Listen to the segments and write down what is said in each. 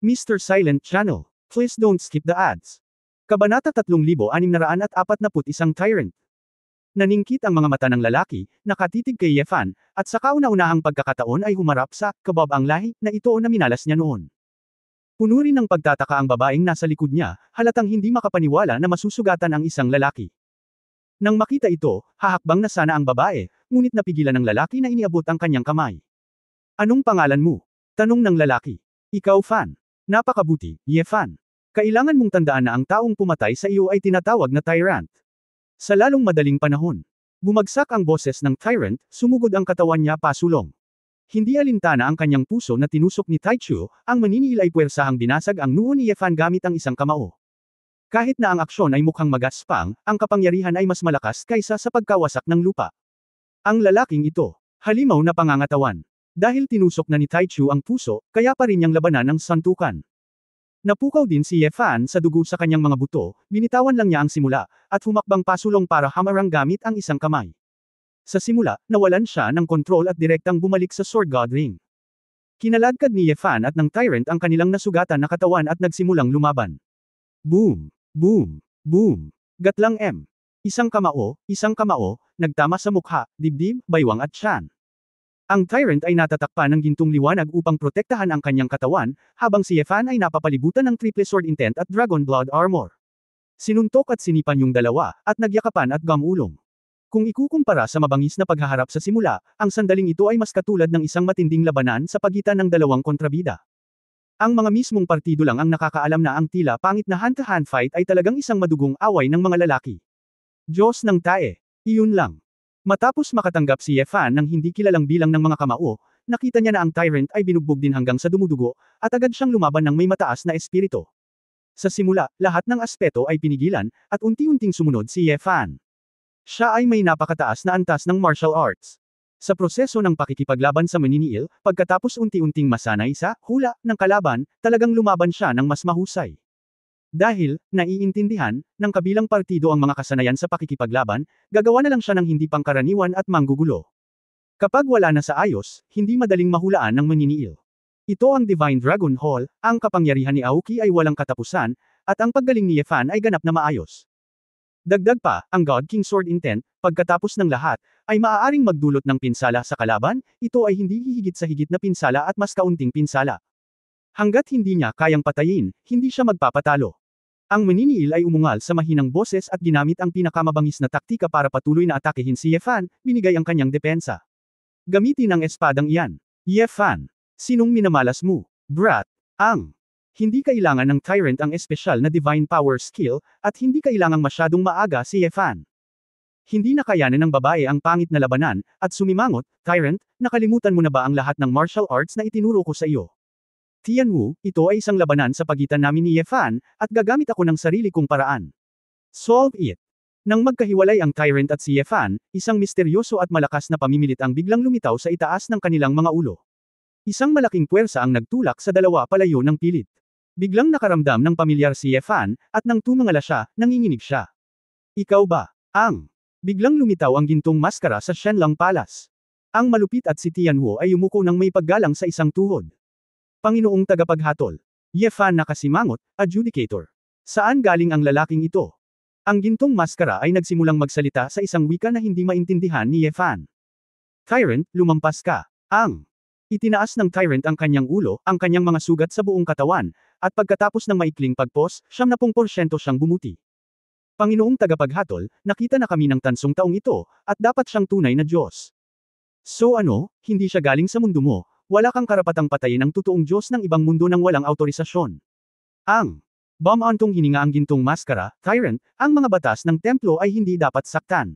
Mr. Silent Channel. Please don't skip the ads. Kabanata 3641 Tyrant. Naningkit ang mga mata ng lalaki, nakatitig kay Yefan, at sa kauna-unahang pagkakataon ay humarap sa kabab ang lahi na ito na minalas niya noon. Puno rin ng pagtataka ang babaeng nasa likod niya, halatang hindi makapaniwala na masusugatan ang isang lalaki. Nang makita ito, hahakbang na sana ang babae, ngunit napigilan ng lalaki na iniabot ang kanyang kamay. Anong pangalan mo? Tanong ng lalaki. Ikaw Fan. Napakabuti, Yefan. Kailangan mong tandaan na ang taong pumatay sa iyo ay tinatawag na Tyrant. Sa lalong madaling panahon, bumagsak ang boses ng Tyrant, sumugod ang katawan niya pasulong. Hindi alintana ang kanyang puso na tinusok ni Taichu, ang maniniil ay puwersahang binasag ang noo ni Yefan gamit ang isang kamao. Kahit na ang aksyon ay mukhang magaspang, ang kapangyarihan ay mas malakas kaysa sa pagkawasak ng lupa. Ang lalaking ito, halimaw na pangangatawan. Dahil tinusok na ni Taichu ang puso, kaya pa rin niyang labanan ang santukan. Napukaw din si Yefan sa dugo sa kanyang mga buto, binitawan lang niya ang simula, at humakbang pasulong para hamarang gamit ang isang kamay. Sa simula, nawalan siya ng kontrol at direktang bumalik sa Sword God Ring. Kinaladkad ni Yefan at ng Tyrant ang kanilang nasugatan na katawan at nagsimulang lumaban. Boom! Boom! Boom! Gatlang M. Isang kamao, nagtama sa mukha, dibdib, baywang at tiyan. Ang Tyrant ay natatakpan ng gintong liwanag upang protektahan ang kanyang katawan, habang si Yefan ay napapalibutan ng Triple Sword Intent at Dragon Blood Armor. Sinuntok at sinipan yung dalawa, at nagyakapan at gamulong. Kung ikukumpara sa mabangis na paghaharap sa simula, ang sandaling ito ay mas katulad ng isang matinding labanan sa pagitan ng dalawang kontrabida. Ang mga mismong partido lang ang nakakaalam na ang tila pangit na hand-to-hand fight ay talagang isang madugong away ng mga lalaki. Diyos ng tae. Iyon lang. Matapos makatanggap si Yefan ng hindi kilalang bilang ng mga kamao, nakita niya na ang Tyrant ay binugbog din hanggang sa dumudugo, at agad siyang lumaban ng may mataas na espiritu. Sa simula, lahat ng aspeto ay pinigilan, at unti-unting sumunod si Yefan. Siya ay may napakataas na antas ng martial arts. Sa proseso ng pakikipaglaban sa maniniil, pagkatapos unti-unting masanay sa hula ng kalaban, talagang lumaban siya ng mas mahusay. Dahil, naiintindihan, ng kabilang partido ang mga kasanayan sa pakikipaglaban, gagawa na lang siya ng hindi pangkaraniwan at manggugulo. Kapag wala na sa ayos, hindi madaling mahulaan ng maniniil. Ito ang Divine Dragon Hall, ang kapangyarihan ni Aoki ay walang katapusan, at ang paggaling ni Yefan ay ganap na maayos. Dagdag pa, ang God King Sword Intent, pagkatapos ng lahat, ay maaaring magdulot ng pinsala sa kalaban, ito ay hindi hihigit sa higit na pinsala at mas kaunting pinsala. Hanggat hindi niya kayang patayin, hindi siya magpapatalo. Ang maniniil ay umungal sa mahinang boses at ginamit ang pinakamabangis na taktika para patuloy na atakehin si Yefan, binigay ang kanyang depensa. Gamitin ang espadang iyan. Yefan. Sinong minamalas mo? Brat. Ang. Hindi kailangan ng Tyrant ang espesyal na Divine Power skill, at hindi kailangang masyadong maaga si Yefan. Hindi nakayanan ng babae ang pangit na labanan, at sumimangot, Tyrant, nakalimutan mo na ba ang lahat ng martial arts na itinuro ko sa iyo? Tianwu, ito ay isang labanan sa pagitan namin ni Yefan, at gagamit ako ng sarili kong paraan. Solve it. Nang magkahiwalay ang Tyrant at si Yefan, isang misteryoso at malakas na pamimilit ang biglang lumitaw sa itaas ng kanilang mga ulo. Isang malaking puwersa ang nagtulak sa dalawa palayo ng pilit. Biglang nakaramdam ng pamilyar si Yefan, at nang tumangala siya, nanginginig siya. Ikaw ba? Ang. Biglang lumitaw ang gintong maskara sa Shenlong Palace. Ang malupit at si Tianwu ay umuko ng may paggalang sa isang tuhod. Panginoong tagapaghatol. Yefan nakasimangot, adjudicator. Saan galing ang lalaking ito? Ang gintong maskara ay nagsimulang magsalita sa isang wika na hindi maintindihan ni Yefan. Tyrant, lumampas ka. Ang. Itinaas ng Tyrant ang kanyang ulo, ang kanyang mga sugat sa buong katawan, at pagkatapos ng maikling pagpos, 70% siyang bumuti. Panginoong tagapaghatol, nakita na kami ng tansong taong ito, at dapat siyang tunay na Diyos. So ano, hindi siya galing sa mundo mo, wala kang karapatang patayin ang totoong Diyos ng ibang mundo nang walang autorisasyon. Ang. Bumantong hininga ang gintong maskara, Tyrant, ang mga batas ng templo ay hindi dapat saktan.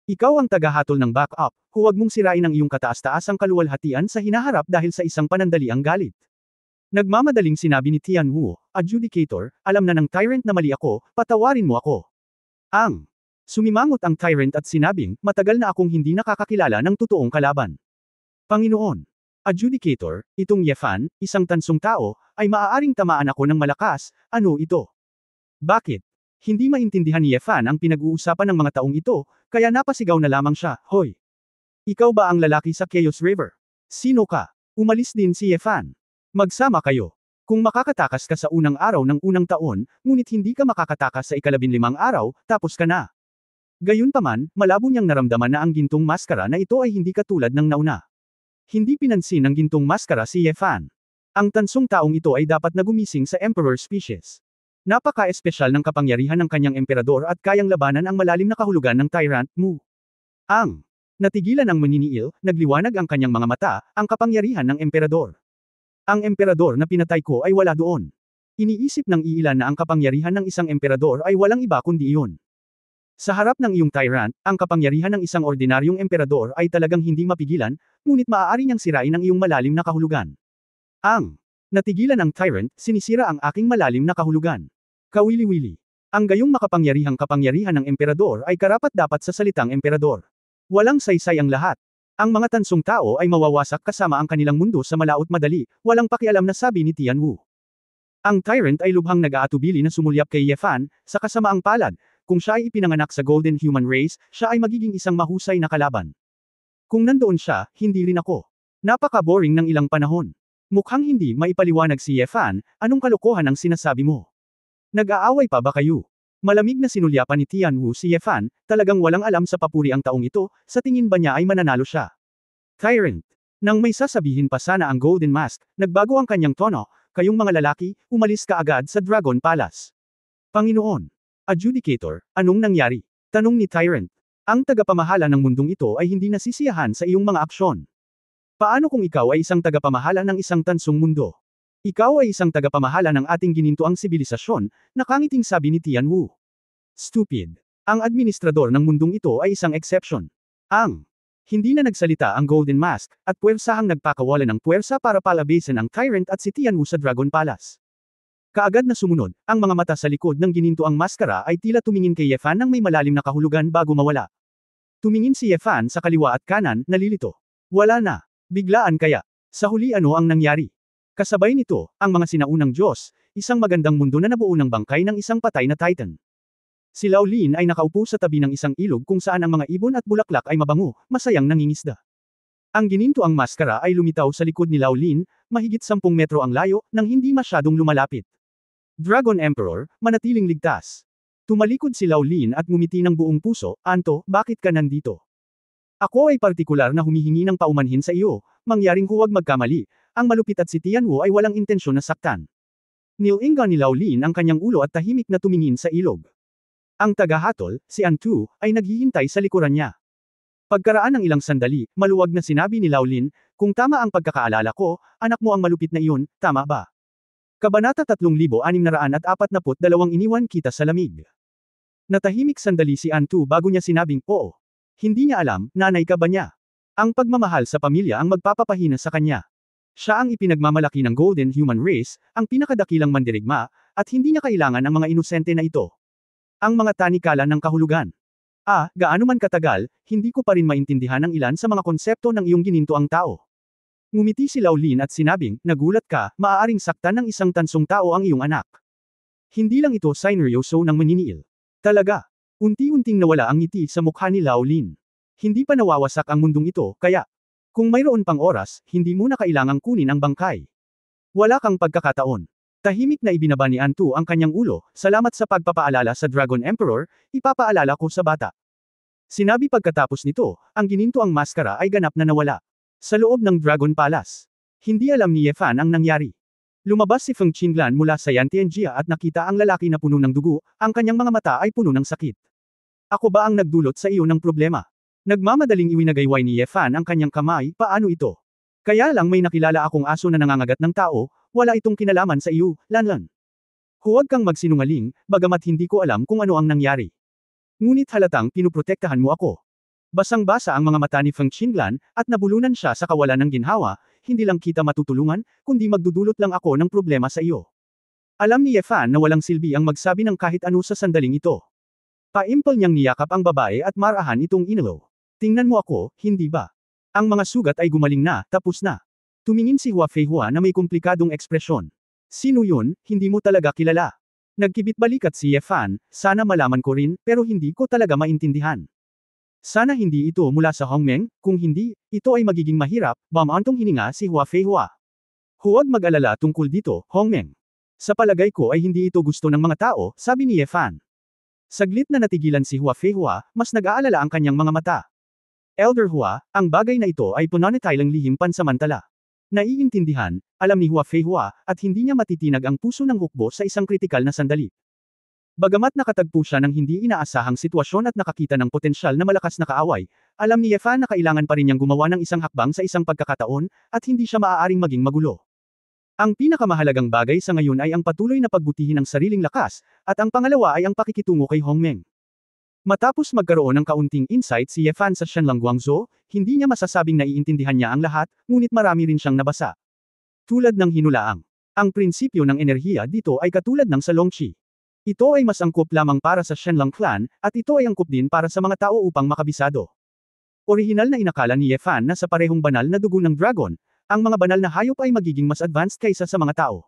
Ikaw ang tagahatol ng backup, huwag mong sirain ang iyong kataas-taasang kaluwalhatian sa hinaharap dahil sa isang panandaliang galit. Nagmamadaling sinabi ni Tianwu, adjudicator, alam na ng Tyrant na mali ako, patawarin mo ako. Ang. Sumimangot ang Tyrant at sinabing, matagal na akong hindi nakakakilala ng totoong kalaban. Panginoon. Adjudicator, itong Yefan, isang tansong tao, ay maaaring tamaan ako ng malakas, ano ito? Bakit? Hindi maintindihan ni Yefan ang pinag-uusapan ng mga taong ito, kaya napasigaw na lamang siya, hoy! Ikaw ba ang lalaki sa Chaos River? Sino ka? Umalis din si Yefan. Magsama kayo. Kung makakatakas ka sa unang araw ng unang taon, ngunit hindi ka makakatakas sa ika-15 araw, tapos ka na. Gayunpaman, malabo niyang naramdaman na ang gintong maskara na ito ay hindi katulad ng nauna. Hindi pinansin ng gintong maskara si Ye Fan. Ang tansong taong ito ay dapat na gumising sa Emperor species. Napaka-espesyal ng kapangyarihan ng kanyang emperador at kayang labanan ang malalim na kahulugan ng Tyrant Mu. Natigilan ang maniniil, nagliwanag ang kanyang mga mata, ang kapangyarihan ng emperador. Ang emperador na pinatay ko ay wala doon. Iniisip ng iilan na ang kapangyarihan ng isang emperador ay walang iba kundi iyon. Sa harap ng iyong tyrant, ang kapangyarihan ng isang ordinaryong emperador ay talagang hindi mapigilan, ngunit maaari niyang sirain ang iyong malalim na kahulugan. Natigilan ang tyrant, sinisira ang aking malalim na kahulugan. Kawili-wili. Ang gayong makapangyarihang kapangyarihan ng emperador ay karapat-dapat sa salitang emperador. Walang saysay ang lahat. Ang mga tansong tao ay mawawasak kasama ang kanilang mundo sa malaot madali, walang pakialam na sabi ni Tian Wu. Ang tyrant ay lubhang nag-aatubili na sumulyap kay Ye Fan, sa kasamaang palad, kung siya ay ipinanganak sa Golden Human Race, siya ay magiging isang mahusay na kalaban. Kung nandoon siya, hindi rin ako. Napaka-boring ng ilang panahon. Mukhang hindi maipaliwanag si Ye Fan, anong kalokohan ang sinasabi mo? Nag-aaway pa ba kayo? Malamig na sinulyapan ni Tian Wu si Ye Fan, talagang walang alam sa papuri ang taong ito, sa tingin ba niya ay mananalo siya? Tyrant. Nang may sasabihin pa sana ang Golden Mask, nagbago ang kanyang tono, kayong mga lalaki, umalis ka agad sa Dragon Palace. Panginoon. Adjudicator, anong nangyari? Tanong ni Tyrant. Ang tagapamahala ng mundong ito ay hindi nasisiyahan sa iyong mga aksyon. Paano kung ikaw ay isang tagapamahala ng isang tansong mundo? Ikaw ay isang tagapamahala ng ating ginintoang sibilisasyon, nakangiting sabi ni Tian Wu. Stupid. Ang administrador ng mundong ito ay isang exception. Hindi na nagsalita ang Golden Mask, at puwersahang nagpakawala ng puwersa para palabasin ang Tyrant at si Tian Wu sa Dragon Palace. Kaagad na sumunod, ang mga mata sa likod ng ginintoang maskara ay tila tumingin kay Ye Fan ng may malalim na kahulugan bago mawala. Tumingin si Ye Fan sa kaliwa at kanan, nalilito. Wala na. Biglaan kaya. Sa huli ano ang nangyari? Kasabay nito, ang mga sinaunang Diyos, isang magandang mundo na nabuo ng bangkay ng isang patay na Titan. Si Lao Lin ay nakaupo sa tabi ng isang ilog kung saan ang mga ibon at bulaklak ay mabango, masayang nangingisda. Ang ginintoang maskara ay lumitaw sa likod ni Lao Lin, mahigit 10 metro ang layo, nang hindi masyadong lumalapit. Dragon Emperor, manatiling ligtas. Tumalikod si Lao Lin at ngumiti ng buong puso, Anto, bakit ka nandito? Ako ay partikular na humihingi ng paumanhin sa iyo, mangyaring huwag magkamali, ang malupit at si Tian Wu ay walang intensyon na saktan. Nilinga ni Lao Lin ang kanyang ulo at tahimik na tumingin sa ilog. Ang tagahatol, si Antu, ay naghihintay sa likuran niya. Pagkaraan ng ilang sandali, maluwag na sinabi ni Lao Lin, kung tama ang pagkakaalala ko, anak mo ang malupit na iyon, tama ba? Kabanata 3642 iniwan kita sa lamig. Natahimik sandali si Antu bago niya sinabing, oo. Hindi niya alam, nanay ka ba niya? Ang pagmamahal sa pamilya ang magpapapahina sa kanya. Siya ang ipinagmamalaki ng Golden Human Race, ang pinakadakilang mandirigma, at hindi niya kailangan ang mga inosente na ito. Ang mga tanikalan ng kahulugan. Gaano man katagal, hindi ko pa rin maintindihan ang ilan sa mga konsepto ng iyong ginintoang tao. Ngumiti si Lao Lin at sinabing, nagulat ka, maaaring saktan ng isang tansong tao ang iyong anak. Hindi lang ito sineryoso ng maniniil. Talaga. Unti-unting nawala ang ngiti sa mukha ni Lao Lin. Hindi pa nawawasak ang mundong ito, kaya, kung mayroon pang oras, hindi mo na kailangang kunin ang bangkay. Wala kang pagkakataon. Tahimik na ibinaba ni Antu ang kanyang ulo, salamat sa pagpapaalala sa Dragon Emperor, ipapaalala ko sa bata. Sinabi pagkatapos nito, ang ginintoang maskara ay ganap na nawala. Sa loob ng Dragon Palace. Hindi alam ni Ye Fan ang nangyari. Lumabas si Feng Qinglan mula sa Yantianjia at nakita ang lalaki na puno ng dugo, ang kanyang mga mata ay puno ng sakit. Ako ba ang nagdulot sa iyo ng problema? Nagmamadaling iwinagayway ni Ye Fan ang kanyang kamay, paano ito? Kaya lang may nakilala akong aso na nangangagat ng tao, wala itong kinalaman sa iyo, Lanlan. Huwag kang magsinungaling, bagamat hindi ko alam kung ano ang nangyari. Ngunit halatang pinuprotektahan mo ako. Basang-basa ang mga mata ni Feng Qinglan, at nabulunan siya sa kawalan ng ginhawa, hindi lang kita matutulungan, kundi magdudulot lang ako ng problema sa iyo. Alam ni Ye Fan na walang silbi ang magsabi ng kahit ano sa sandaling ito. Paimpal niyang niyakap ang babae at marahan itong inilo. Tingnan mo ako, hindi ba? Ang mga sugat ay gumaling na, tapos na. Tumingin si Hua Feihua na may komplikadong ekspresyon. Sino yun, hindi mo talaga kilala. Nagkibit balikat si Ye Fan, sana malaman ko rin, pero hindi ko talaga maintindihan. Sana hindi ito mula sa Hongmeng, kung hindi, ito ay magiging mahirap, bamantong hininga si Hua Feihua. Huwag mag-alala tungkol dito, Hongmeng. Sa palagay ko ay hindi ito gusto ng mga tao, sabi ni Ye Fan. Saglit na natigilan si Hua Feihua, mas nag-aalala ang kanyang mga mata. Elder Hua, ang bagay na ito ay punanetilang lihim pansamantala. Naiintindihan, alam ni Hua Feihua, at hindi niya matitinag ang puso ng hukbo sa isang kritikal na sandali. Bagamat nakatagpo siya ng hindi inaasahang sitwasyon at nakakita ng potensyal na malakas na kaaway, alam ni Ye Fan na kailangan pa rin niyang gumawa ng isang hakbang sa isang pagkakataon, at hindi siya maaaring maging magulo. Ang pinakamahalagang bagay sa ngayon ay ang patuloy na pagbutihin ng sariling lakas, at ang pangalawa ay ang pakikitungo kay Hongmeng. Matapos magkaroon ng kaunting insight si Ye Fan sa Shenlang Guangzhou, hindi niya masasabing naiintindihan niya ang lahat, ngunit marami rin siyang nabasa. Tulad ng hinulaang. Ang prinsipyo ng enerhiya dito ay katulad ng sa Longqi. Ito ay mas angkop lamang para sa Shenlang clan, at ito ay angkop din para sa mga tao upang makabisado. Orihinal na inakala ni Ye Fan na sa parehong banal na dugo ng dragon, ang mga banal na hayop ay magiging mas advanced kaysa sa mga tao.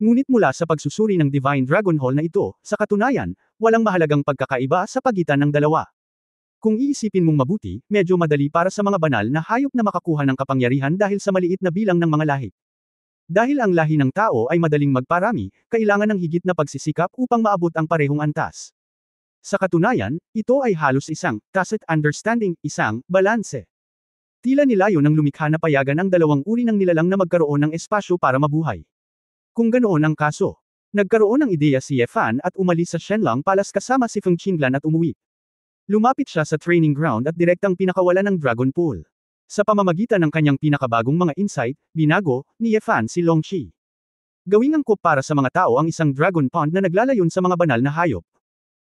Ngunit mula sa pagsusuri ng Divine Dragon Hall na ito, sa katunayan, walang mahalagang pagkakaiba sa pagitan ng dalawa. Kung iisipin mong mabuti, medyo madali para sa mga banal na hayop na makakuha ng kapangyarihan dahil sa maliit na bilang ng mga lahi. Dahil ang lahi ng tao ay madaling magparami, kailangan ng higit na pagsisikap upang maabot ang parehong antas. Sa katunayan, ito ay halos isang tacit understanding, isang balanse. Tila nilayo ng lumikha na payagan ang dalawang uri ng nilalang na magkaroon ng espasyo para mabuhay. Kung ganoon ang kaso, nagkaroon ng ideya si Ye Fan at umalis sa Shenlang Palace kasama si Feng Qinglan at umuwi. Lumapit siya sa training ground at direktang pinakawalan ng Dragon Pool. Sa pamamagitan ng kanyang pinakabagong mga insight, binago ni Ye Fan si Longqi. Gawing angkop para sa mga tao ang isang Dragon Pond na naglalayon sa mga banal na hayop.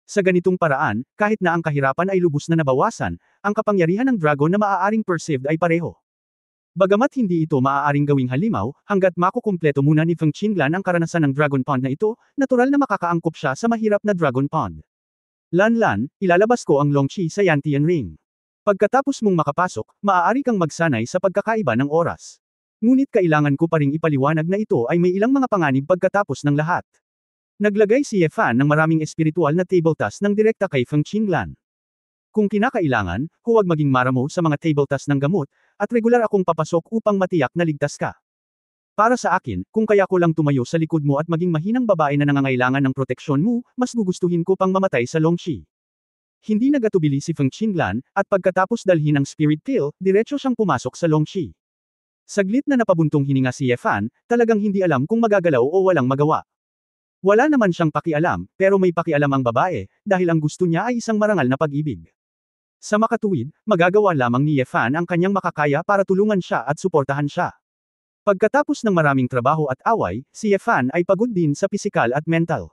Sa ganitong paraan, kahit na ang kahirapan ay lubos na nabawasan, ang kapangyarihan ng dragon na maaaring perceived ay pareho. Bagamat hindi ito maaaring gawing halimaw, hanggat makukumpleto muna ni Feng Qinglan ang karanasan ng Dragon Pond na ito, natural na makakaangkop siya sa mahirap na Dragon Pond. Lan, ilalabas ko ang Longqi sa Yantian Ring. Pagkatapos mong makapasok, maaari kang magsanay sa pagkakaiba ng oras. Ngunit kailangan ko pa ring ipaliwanag na ito ay may ilang mga panganib pagkatapos ng lahat. Naglagay si Ye Fan ng maraming espiritual na table task ng direkta kay Feng Qinglan. Kung kinakailangan, huwag maging maramo sa mga table task ng gamot, at regular akong papasok upang matiyak na ligtas ka. Para sa akin, kung kaya ko lang tumayo sa likod mo at maging mahinang babae na nangangailangan ng proteksyon mo, mas gugustuhin ko pang mamatay sa Longqi. Hindi nagatubili si Feng Qinglan, at pagkatapos dalhin ang spirit pill, diretso siyang pumasok sa Longqi. Saglit na napabuntong hininga si Ye Fan, talagang hindi alam kung magagalaw o walang magawa. Wala naman siyang pakialam, pero may pakialam ang babae, dahil ang gusto niya ay isang marangal na pag-ibig. Sa makatuwid, magagawa lamang ni Ye Fan ang kanyang makakaya para tulungan siya at suportahan siya. Pagkatapos ng maraming trabaho at away, si Ye Fan ay pagod din sa pisikal at mental.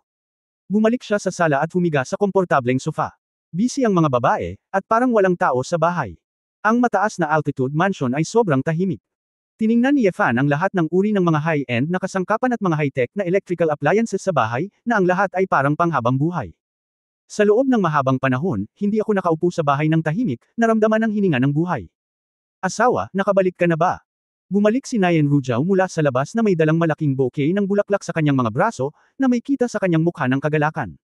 Bumalik siya sa sala at humiga sa komportableng sofa. Busy ang mga babae, at parang walang tao sa bahay. Ang mataas na altitude mansion ay sobrang tahimik. Tiningnan ni Ye Fan ang lahat ng uri ng mga high-end na kasangkapan at mga high-tech na electrical appliances sa bahay, na ang lahat ay parang panghabang buhay. Sa loob ng mahabang panahon, hindi ako nakaupo sa bahay ng tahimik, naramdaman ang hininga ng buhay. Asawa, nakabalik ka na ba? Bumalik si Nayan Rujao mula sa labas na may dalang malaking bouquet ng bulaklak sa kanyang mga braso, na may kita sa kanyang mukha ng kagalakan.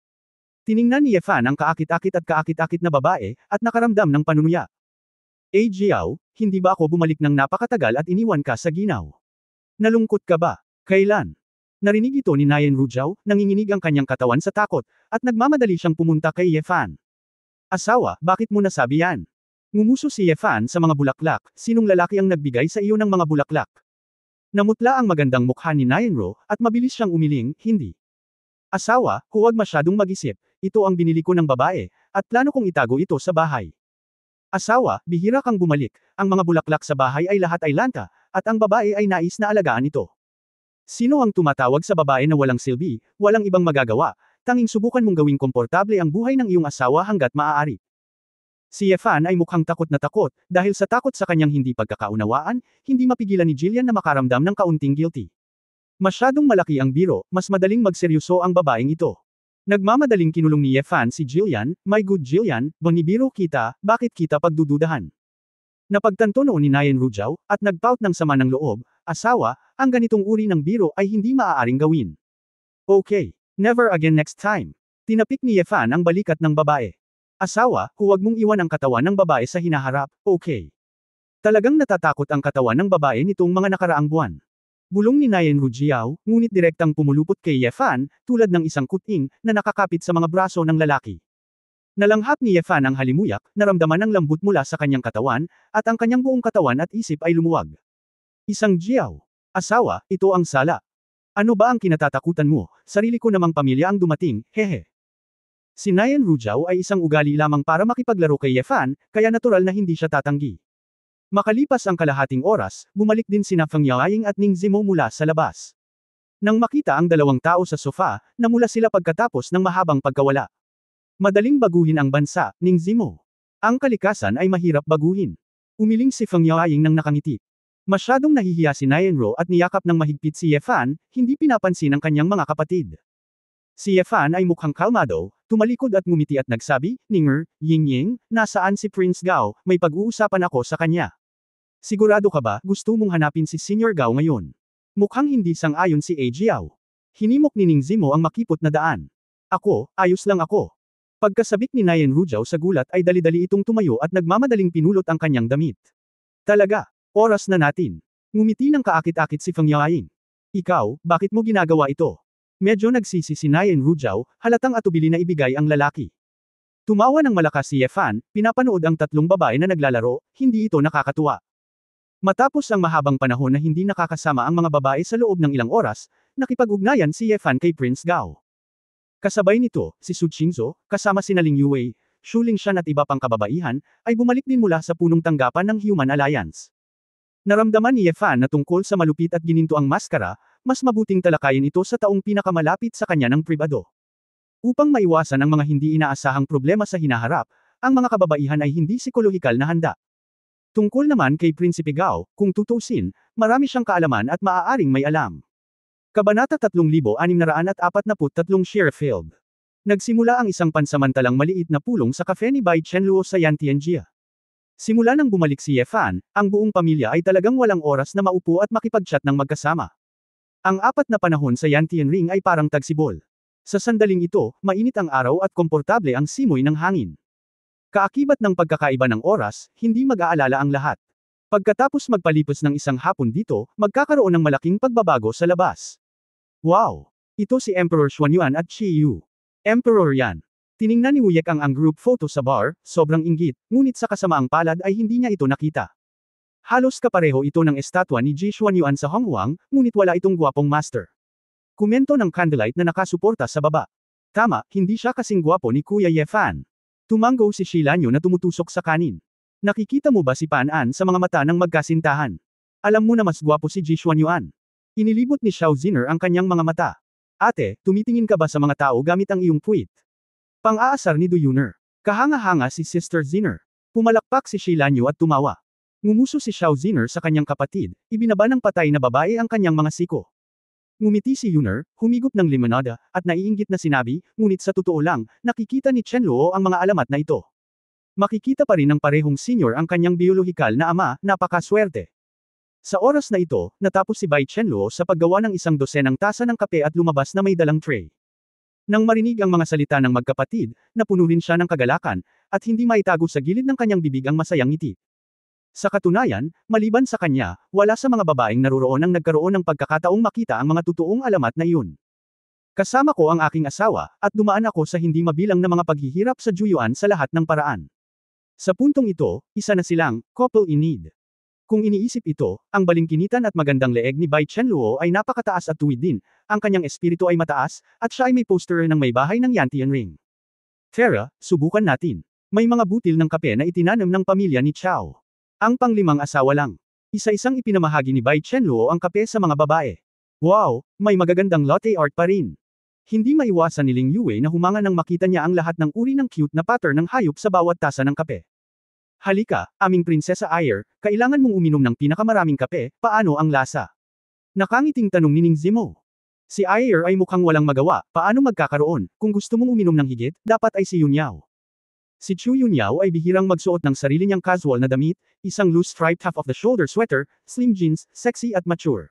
Tiningnan ni Ye Fan ang kaakit-akit na babae, at nakaramdam ng panunuya. Jiao, hindi ba ako bumalik ng napakatagal at iniwan ka sa ginaw? Nalungkot ka ba? Kailan? Narinig ito ni Nayan Rujao, nanginginig ang kanyang katawan sa takot, at nagmamadali siyang pumunta kay Ye Fan. Asawa, bakit mo nasabi yan? Ngumuso si Ye Fan sa mga bulaklak, sinong lalaki ang nagbigay sa iyo ng mga bulaklak? Namutla ang magandang mukha ni Nayan Ro, at mabilis siyang umiling, hindi. Asawa, huwag masyadong mag-isip, ito ang binili ko ng babae, at plano kong itago ito sa bahay. Asawa, bihira kang bumalik, ang mga bulaklak sa bahay ay lahat ay lanta, at ang babae ay nais na alagaan ito. Sino ang tumatawag sa babae na walang silbi, walang ibang magagawa, tanging subukan mong gawing komportable ang buhay ng iyong asawa hanggat maaari. Si Ye Fan ay mukhang takot na takot, dahil sa takot sa kanyang hindi pagkakaunawaan, hindi mapigilan ni Jillian na makaramdam ng kaunting guilty. Masyadong malaki ang biro, mas madaling magseryoso ang babaeng ito. Nagmamadaling kinulong ni Ye Fan si Jillian, my good Jillian, bonibiro kita, bakit kita pagdududahan? Napagtanto noon ni Nayan Rujao, at nagpout ng sama ng loob, asawa, ang ganitong uri ng biro ay hindi maaaring gawin. Okay, never again next time. Tinapik ni Ye Fan ang balikat ng babae. Asawa, huwag mong iwan ang katawan ng babae sa hinaharap, okay. Talagang natatakot ang katawan ng babae nitong mga nakaraang buwan. Bulong ni Nayen Rujiao, ngunit direktang pumulupot kay Ye Fan, tulad ng isang kuting, na nakakapit sa mga braso ng lalaki. Nalanghap ni Ye Fan ang halimuyak, naramdaman ang lambot mula sa kanyang katawan, at ang kanyang buong katawan at isip ay lumuwag. Isang Jiao. Asawa, ito ang sala. Ano ba ang kinatatakutan mo? Sarili ko namang pamilya ang dumating, hehe. Si Nayen Rujiao ay isang ugali lamang para makipaglaro kay Ye Fan, kaya natural na hindi siya tatanggi. Makalipas ang kalahating oras, bumalik din sina Feng Yaoying at Ning Zimo mula sa labas. Nang makita ang dalawang tao sa sofa, namula sila pagkatapos ng mahabang pagkawala. Madaling baguhin ang bansa, Ning Zimo. Ang kalikasan ay mahirap baguhin. Umiling si Feng Yaoying nang nakangiti. Masyadong nahihiya si Nayenro at niyakap ng mahigpit si Ye Fan, hindi pinapansin ang kanyang mga kapatid. Si Ye Fan ay mukhang kalmado, tumalikod at ngumiti at nagsabi, Ninger, Yingying, nasaan si Prince Gao, may pag-uusapan ako sa kanya. Sigurado ka ba, gusto mong hanapin si Senior Gao ngayon? Mukhang hindi sang-ayon si A. Jiao. Hinimok ni Ning Zimo ang makipot na daan. Ako, ayos lang ako. Pagkasabik ni Nayen Rujiao sa gulat ay dali-dali itong tumayo at nagmamadaling pinulot ang kanyang damit. Talaga, oras na natin. Ngumiti ng kaakit-akit si Feng Yaoying. Ikaw, bakit mo ginagawa ito? Medyo nagsisi si Nayen Rujiao, halatang atubili na ibigay ang lalaki. Tumawa ng malakas si Ye Fan, pinapanood ang tatlong babae na naglalaro, hindi ito nakakatuwa. Matapos ang mahabang panahon na hindi nakakasama ang mga babae sa loob ng ilang oras, nakipag-ugnayan si Ye Fan kay Prince Gao. Kasabay nito, si Su Qingzhou, kasama sina Ling Yuwei, Xu Lingshan at iba pang kababaihan, ay bumalik din mula sa punong tanggapan ng Human Alliance. Naramdaman ni Ye Fan na tungkol sa malupit at gininto ang maskara, mas mabuting talakayin ito sa taong pinakamalapit sa kanya ng pribado. Upang maiwasan ang mga hindi inaasahang problema sa hinaharap, ang mga kababaihan ay hindi psikolohikal na handa. Tungkol naman kay Prinsipe Gao, kung tutusin, marami siyang kaalaman at maaaring may alam. Kabanata 3643 Sheriff-Field. Nagsimula ang isang pansamantalang maliit na pulong sa cafe ni Bai Chenluo sa Yantianjia. Simula nang bumalik si Ye Fan, ang buong pamilya ay talagang walang oras na maupo at makipag-chat ng magkasama. Ang apat na panahon sa Yantian Ring ay parang tagsibol. Sa sandaling ito, mainit ang araw at komportable ang simoy ng hangin. Kaakibat ng pagkakaiba ng oras, hindi mag-aalala ang lahat. Pagkatapos magpalipas ng isang hapon dito, magkakaroon ng malaking pagbabago sa labas. Wow! Ito si Emperor Xuanyuan at Qi Yu. Emperor yan. Tiningnan ni Wuyek ang group photo sa bar, sobrang inggit, ngunit sa kasamaang palad ay hindi niya ito nakita. Halos kapareho ito ng estatwa ni Ji Xuanyuan sa Honghuang, ngunit wala itong gwapong master. Komento ng Candlelight na nakasuporta sa baba. Tama, hindi siya kasing gwapo ni Kuya Ye Fan. Tumanggo si Shi Lanyo na tumutusok sa kanin. Nakikita mo ba si Pan An sa mga mata ng magkasintahan? Alam mo na mas gwapo si Ji Xuanyuan. Inilibot ni Xiao Ziner ang kanyang mga mata. Ate, tumitingin ka ba sa mga tao gamit ang iyong puwit? Pang-aasar ni Du Yuner. Kahanga-hanga si Sister Ziner. Pumalakpak si Shi Lanyo at tumawa. Ngumuso si Xiao Ziner sa kanyang kapatid, ibinaba ng patay na babae ang kanyang mga siko. Ngumiti si Yuner, humigop ng limonada, at naiinggit na sinabi, ngunit sa totoo lang, nakikita ni Chen Luo ang mga alamat na ito. Makikita pa rin ng parehong senior ang kanyang biolohikal na ama, napakaswerte. Sa oras na ito, natapos si Bai Chenluo sa paggawa ng isang dosenang tasa ng kape at lumabas na may dalang tray. Nang marinig ang mga salita ng magkapatid, napuno rin siya ng kagalakan, at hindi maitago sa gilid ng kanyang bibig ang masayang ngiti. Sa katunayan, maliban sa kanya, wala sa mga babaeng naruroon ang nagkaroon ng pagkakataong makita ang mga totoong alamat na iyon. Kasama ko ang aking asawa, at dumaan ako sa hindi mabilang na mga paghihirap sa Juyuan sa lahat ng paraan. Sa puntong ito, isa na silang, couple in need. Kung iniisip ito, ang balingkinitan at magandang leeg ni Bai Chenluo ay napakataas at tuwid din, ang kanyang espiritu ay mataas, at siya ay may poster ng may bahay ng Yantian Ring. Tara, subukan natin. May mga butil ng kape na itinanim ng pamilya ni Chao. Ang panglimang asawa lang. Isa-isang ipinamahagi ni Bai Chenluo ang kape sa mga babae. Wow, may magagandang latte art pa rin. Hindi maiwasan ni Ling Yue na humanga nang makita niya ang lahat ng uri ng cute na pattern ng hayop sa bawat tasa ng kape. Halika, aming Prinsesa Ayer, kailangan mong uminom ng pinakamaraming kape, paano ang lasa? Nakangiting tanong ni Ning Zimo. Si Ayer ay mukhang walang magawa, paano magkakaroon, kung gusto mong uminom ng higit, dapat ay si Yunyao. Si Chu Yunyao ay bihirang magsuot ng sarili niyang casual na damit, isang loose striped half-of-the-shoulder sweater, slim jeans, sexy at mature.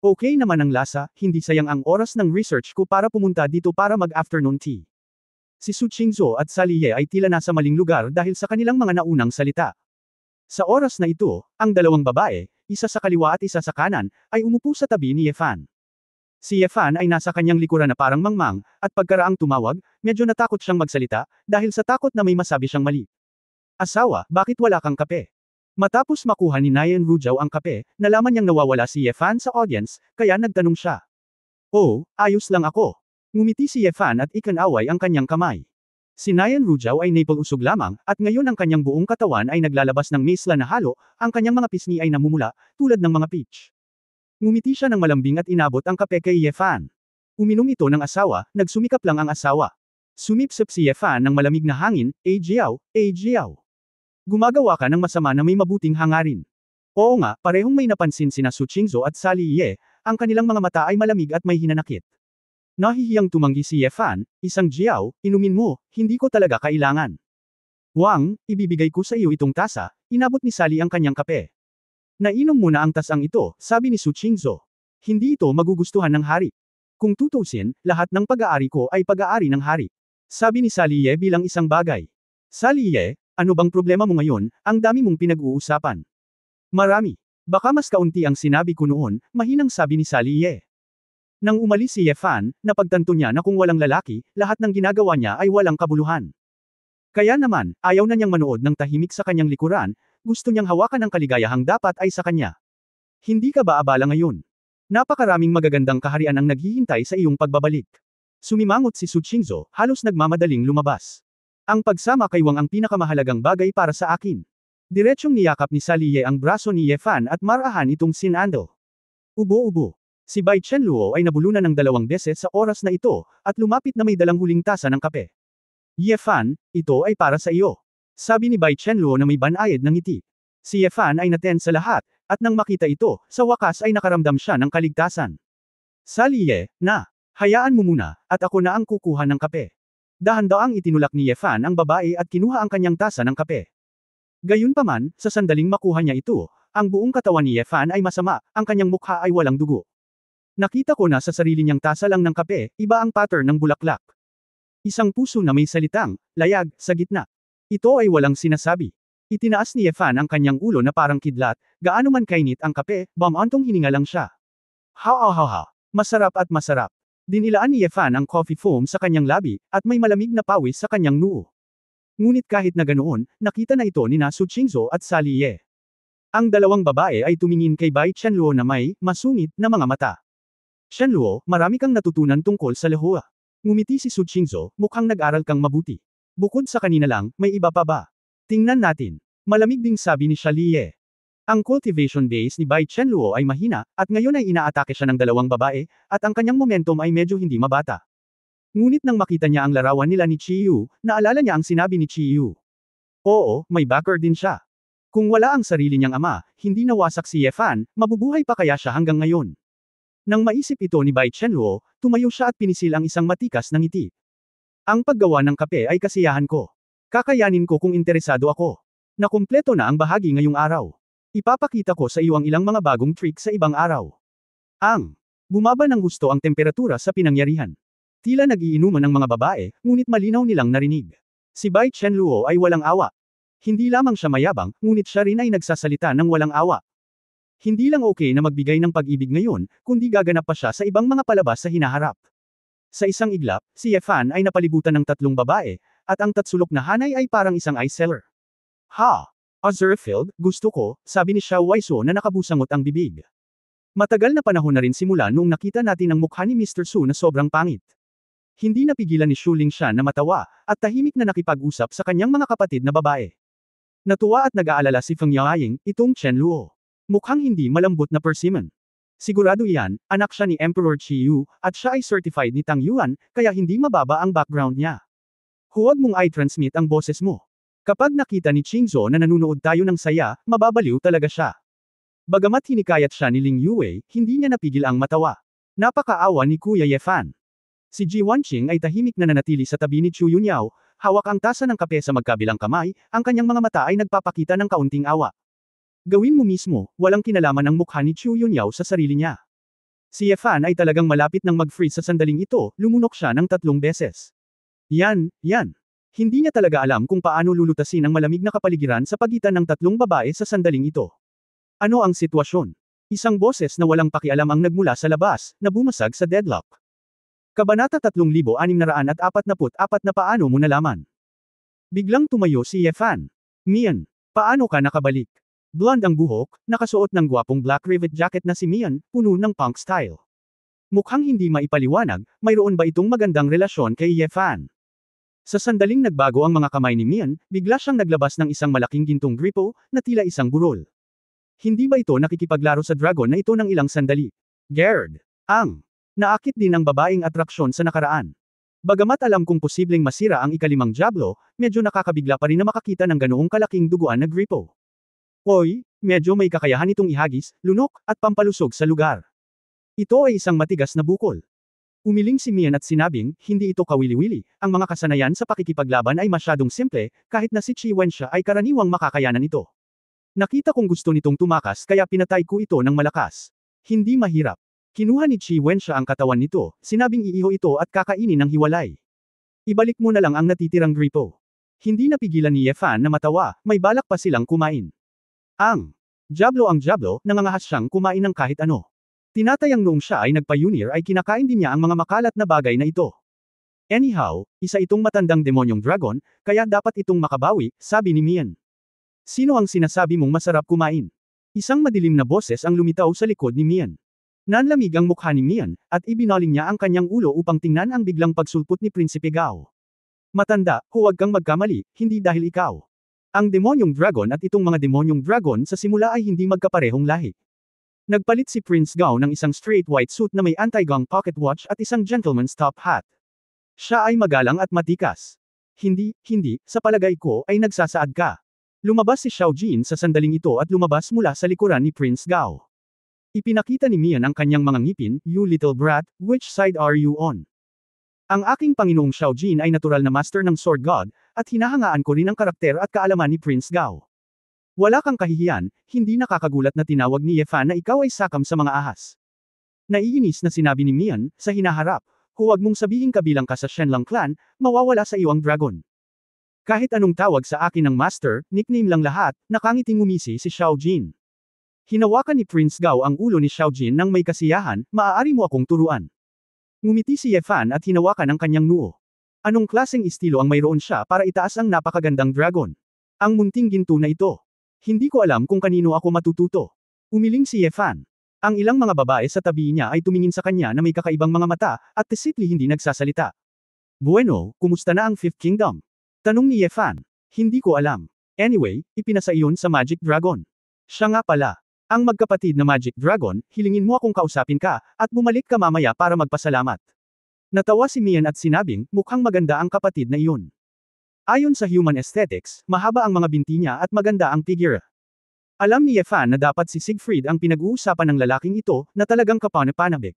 Okay naman ang lasa, hindi sayang ang oras ng research ko para pumunta dito para mag-afternoon tea. Si Su Qingzhou at Sally Ye ay tila nasa maling lugar dahil sa kanilang mga naunang salita. Sa oras na ito, ang dalawang babae, isa sa kaliwa at isa sa kanan, ay umupo sa tabi ni Yefan. Si Yefan ay nasa kanyang likuran na parang mangmang, at pagkaraang tumawag, medyo natakot siyang magsalita, dahil sa takot na may masabi siyang mali. Asawa, bakit wala kang kape? Matapos makuha ni Nayan Rujao ang kape, nalaman niyang nawawala si Yefan sa audience, kaya nagtanong siya. Oh, ayos lang ako. Ngumiti si Yefan at ikinaway ang kanyang kamay. Si Nayan Rujao ay napag-usog lamang, at ngayon ang kanyang buong katawan ay naglalabas ng mesla na halo, ang kanyang mga pisngi ay namumula, tulad ng mga peach. Ngumiti siya ng malambing at inabot ang kape kay Yefan. Uminom ito ng asawa, nagsumikap lang ang asawa. Sumipsip si Yefan ng malamig na hangin, Jiao. Gumagawa ka ng masama na may mabuting hangarin. Oo nga, parehong may napansin sina Su Qingzhou at Sali Ye, ang kanilang mga mata ay malamig at may hinanakit. Nahihiyang tumanggi si Yefan, isang Jiao, inumin mo, hindi ko talaga kailangan. Wang, ibibigay ko sa iyo itong tasa, inabot ni Sali ang kanyang kape. Nainom mo na ang tasang ito, sabi ni Su Qingzhou. Hindi ito magugustuhan ng hari. Kung tutusin, lahat ng pag-aari ko ay pag-aari ng hari. Sabi ni Sali Ye bilang isang bagay. Sali Ye, ano bang problema mo ngayon, ang dami mong pinag-uusapan. Marami. Baka mas kaunti ang sinabi ko noon, mahinang sabi ni Sali Ye. Nang umalis si Yefan, napagtanto niya na kung walang lalaki, lahat ng ginagawa niya ay walang kabuluhan. Kaya naman, ayaw na niyang manood ng tahimik sa kanyang likuran, gusto niyang hawakan ang kaligayahang dapat ay sa kanya. Hindi ka ba abala ngayon? Napakaraming magagandang kaharian ang naghihintay sa iyong pagbabalik. Sumimangot si Su Qingzhou, halos nagmamadaling lumabas. Ang pagsama kay Wang ang pinakamahalagang bagay para sa akin. Diretsyong niyakap ni Sali Ye ang braso ni Yefan at marahan itong sinandal. Ubo-ubo. Si Bai Chenluo ay nabulunan ng 2 beses sa oras na ito, at lumapit na may dalang huling tasa ng kape. Yefan, ito ay para sa iyo. Sabi ni Bai Chenluo na may banayad ng ngiti. Si Yefan ay naten sa lahat, at nang makita ito, sa wakas ay nakaramdam siya ng kaligtasan. Sali Ye, hayaan mo muna, at ako na ang kukuha ng kape. Dahan-daang itinulak ni Yefan ang babae at kinuha ang kanyang tasa ng kape. Gayunpaman, sa sandaling makuha niya ito, ang buong katawan ni Yefan ay masama, ang kanyang mukha ay walang dugo. Nakita ko na sa sarili niyang tasa lang ng kape, iba ang pattern ng bulaklak. Isang puso na may salitang, layag, sa gitna. Ito ay walang sinasabi. Itinaas ni Yefan ang kanyang ulo na parang kidlat, gaano man kainit ang kape, bamantong hininga lang siya. Ha. Masarap at masarap. Dinilaan ni Yefan ang coffee foam sa kanyang labi, at may malamig na pawis sa kanyang noo. Ngunit kahit na ganoon, nakita na ito ni Su Qingzhou at Sali Ye. Ang dalawang babae ay tumingin kay Bai Chenluo na may, masungit, na mga mata. Chenluo, marami kang natutunan tungkol sa Lehua. Ngumiti si Su Qingzhou, mukhang nag-aral kang mabuti. Bukod sa kanina lang, may iba pa ba? Tingnan natin. Malamig ding sabi ni Sali Ye. Ang cultivation base ni Bai Chenluo ay mahina, at ngayon ay inaatake siya ng 2 babae, at ang kanyang momentum ay medyo hindi mabata. Ngunit nang makita niya ang larawan nila ni Chi Yu, naalala niya ang sinabi ni Chi Yu. Oo, may backer din siya. Kung wala ang sarili niyang ama, hindi nawasak si Yefan, mabubuhay pa kaya siya hanggang ngayon. Nang maisip ito ni Bai Chenluo, tumayo siya at pinisil ang isang matikas na ngiti. Ang paggawa ng kape ay kasiyahan ko. Kakayanin ko kung interesado ako. Nakumpleto na ang bahagi ngayong araw. Ipapakita ko sa iyo ang ilang mga bagong trick sa ibang araw. Bumaba ng husto ang temperatura sa pinangyarihan. Tila nagiinuman ang mga babae, ngunit malinaw nilang narinig. Si Bai Chenluo ay walang awa. Hindi lamang siya mayabang, ngunit siya rin ay nagsasalita ng walang awa. Hindi lang okay na magbigay ng pag-ibig ngayon, kundi gaganap pa siya sa ibang mga palabas sa hinaharap. Sa isang iglap, si Yefan ay napalibutan ng 3 babae, at ang tatsulok na hanay ay parang isang ice seller. Ha! Azurfield, gusto ko, sabi ni Xiao Waiso na nakabusangot ang bibig. Matagal na panahon na rin simula noong nakita natin ang mukha ni Mr. Su na sobrang pangit. Hindi napigilan ni Shu Lingshan na matawa, at tahimik na nakipag-usap sa kanyang mga kapatid na babae. Natuwa at nag-aalala si Feng Yaoying, itong Chen Luo. Mukhang hindi malambot na persimmon. Sigurado iyan, anak siya ni Emperor Qi Yu, at siya ay certified ni Tang Yuan, kaya hindi mababa ang background niya. Huwag mong i-transmit ang boses mo. Kapag nakita ni Qingzhou na nanunood tayo ng saya, mababaliw talaga siya. Bagamat hinikayat siya ni Ling Yue, hindi niya napigil ang matawa. Napakaawa ni Kuya Yefan. Si Ji Wanqing ay tahimik na nanatili sa tabi ni Chu Yunyao, hawak ang tasa ng kape sa magkabilang kamay, ang kanyang mga mata ay nagpapakita ng kaunting awa. Gawin mo mismo, walang kinalaman ang mukha ni Chu Yunyao sa sarili niya. Si Yefan ay talagang malapit nang mag-freeze sa sandaling ito, lumunok siya ng 3 beses. Yan. Hindi niya talaga alam kung paano lulutasin ang malamig na kapaligiran sa pagitan ng 3 babae sa sandaling ito. Ano ang sitwasyon? Isang boses na walang pakialam ang nagmula sa labas, na bumasag sa deadlock. Kabanata 3644 na paano mo nalaman? Biglang tumayo si Yefan. Mian, paano ka nakabalik? Blonde ang buhok, nakasuot ng gwapong black rivet jacket na si Mian, puno ng punk style. Mukhang hindi maipaliwanag, mayroon ba itong magandang relasyon kay Yefan? Sa sandaling nagbago ang mga kamay ni Mian, bigla siyang naglabas ng isang malaking gintong gripo, na tila isang burol. Hindi ba ito nakikipaglaro sa dragon na ito ng ilang sandali? Gerd. Naakit din ang babaeng atraksyon sa nakaraan. Bagamat alam kong posibleng masira ang ikalimang Diablo, medyo nakakabigla pa rin na makakita ng ganoong kalaking duguan na gripo. Hoy, medyo may kakayahan itong ihagis, lunok, at pampalusog sa lugar. Ito ay isang matigas na bukol. Umiling si Mian at sinabing, hindi ito kawili-wili, ang mga kasanayan sa pakikipaglaban ay masyadong simple, kahit na si Chi Wenxia ay karaniwang makakayanan ito. Nakita kong gusto nitong tumakas kaya pinatay ko ito ng malakas. Hindi mahirap. Kinuha ni Chi Wenxia ang katawan nito, sinabing iiho ito at kakainin ng hiwalay. Ibalik mo na lang ang natitirang gripo. Hindi napigilan ni Yefan na matawa, may balak pa silang kumain. Ang Diablo, nangangahas siyang kumain ng kahit ano. Tinatayang noong siya ay nagpa-Unir ay kinakain din niya ang mga makalat na bagay na ito. Anyhow, isa itong matandang demonyong dragon, kaya dapat itong makabawi, sabi ni Mian. Sino ang sinasabi mong masarap kumain? Isang madilim na boses ang lumitaw sa likod ni Mian. Nanlamig ang mukha ni Mian, at ibinaling niya ang kanyang ulo upang tingnan ang biglang pagsulpot ni Prinsipe Gao. Matanda, huwag kang magkamali, hindi dahil ikaw. Ang demonyong dragon at itong mga demonyong dragon sa simula ay hindi magkaparehong lahi. Nagpalit si Prince Gao ng isang straight white suit na may anti-gong pocket watch at isang gentleman's top hat. Siya ay magalang at matikas. Hindi, sa palagay ko ay nagsasaad ka. Lumabas si Xiao Jin sa sandaling ito at lumabas mula sa likuran ni Prince Gao. Ipinakita ni Mian ang kanyang mga ngipin, "You little brat, which side are you on?" Ang aking Panginoong Xiao Jin ay natural na master ng Sword God, at hinahangaan ko rin ang karakter at kaalaman ni Prince Gao. Wala kang kahihiyan, hindi nakakagulat na tinawag ni Yefan na ikaw ay sakam sa mga ahas. Naiinis na sinabi ni Mian, sa hinaharap, huwag mong sabihin kabilang ka sa Shenlang clan, mawawala sa iyo ang dragon. Kahit anong tawag sa akin ng master, nickname lang lahat, nakangiting ngumisi si Xiao Jin. Hinawakan ni Prince Gao ang ulo ni Xiao Jin nang may kasiyahan, maaari mo akong turuan. Ngumiti si Yefan at hinawakan ang kanyang noo. Anong klaseng estilo ang mayroon siya para itaas ang napakagandang dragon? Ang munting ginto na ito. Hindi ko alam kung kanino ako matututo. Umiling si Yefan. Ang ilang mga babae sa tabi niya ay tumingin sa kanya na may kakaibang mga mata, at tisitli hindi nagsasalita. Bueno, kumusta na ang Fifth Kingdom? Tanong ni Yefan. Hindi ko alam. Anyway, ipinasa iyon sa Magic Dragon. Siya nga pala. Ang magkapatid na Magic Dragon, hilingin mo akong kausapin ka, at bumalik ka mamaya para magpasalamat. Natawa si Mian at sinabing, mukhang maganda ang kapatid na iyon. Ayon sa human aesthetics, mahaba ang mga binti niya at maganda ang figure. Alam ni Yefan na dapat si Siegfried ang pinag-uusapan ng lalaking ito, na talagang kapanapanabik.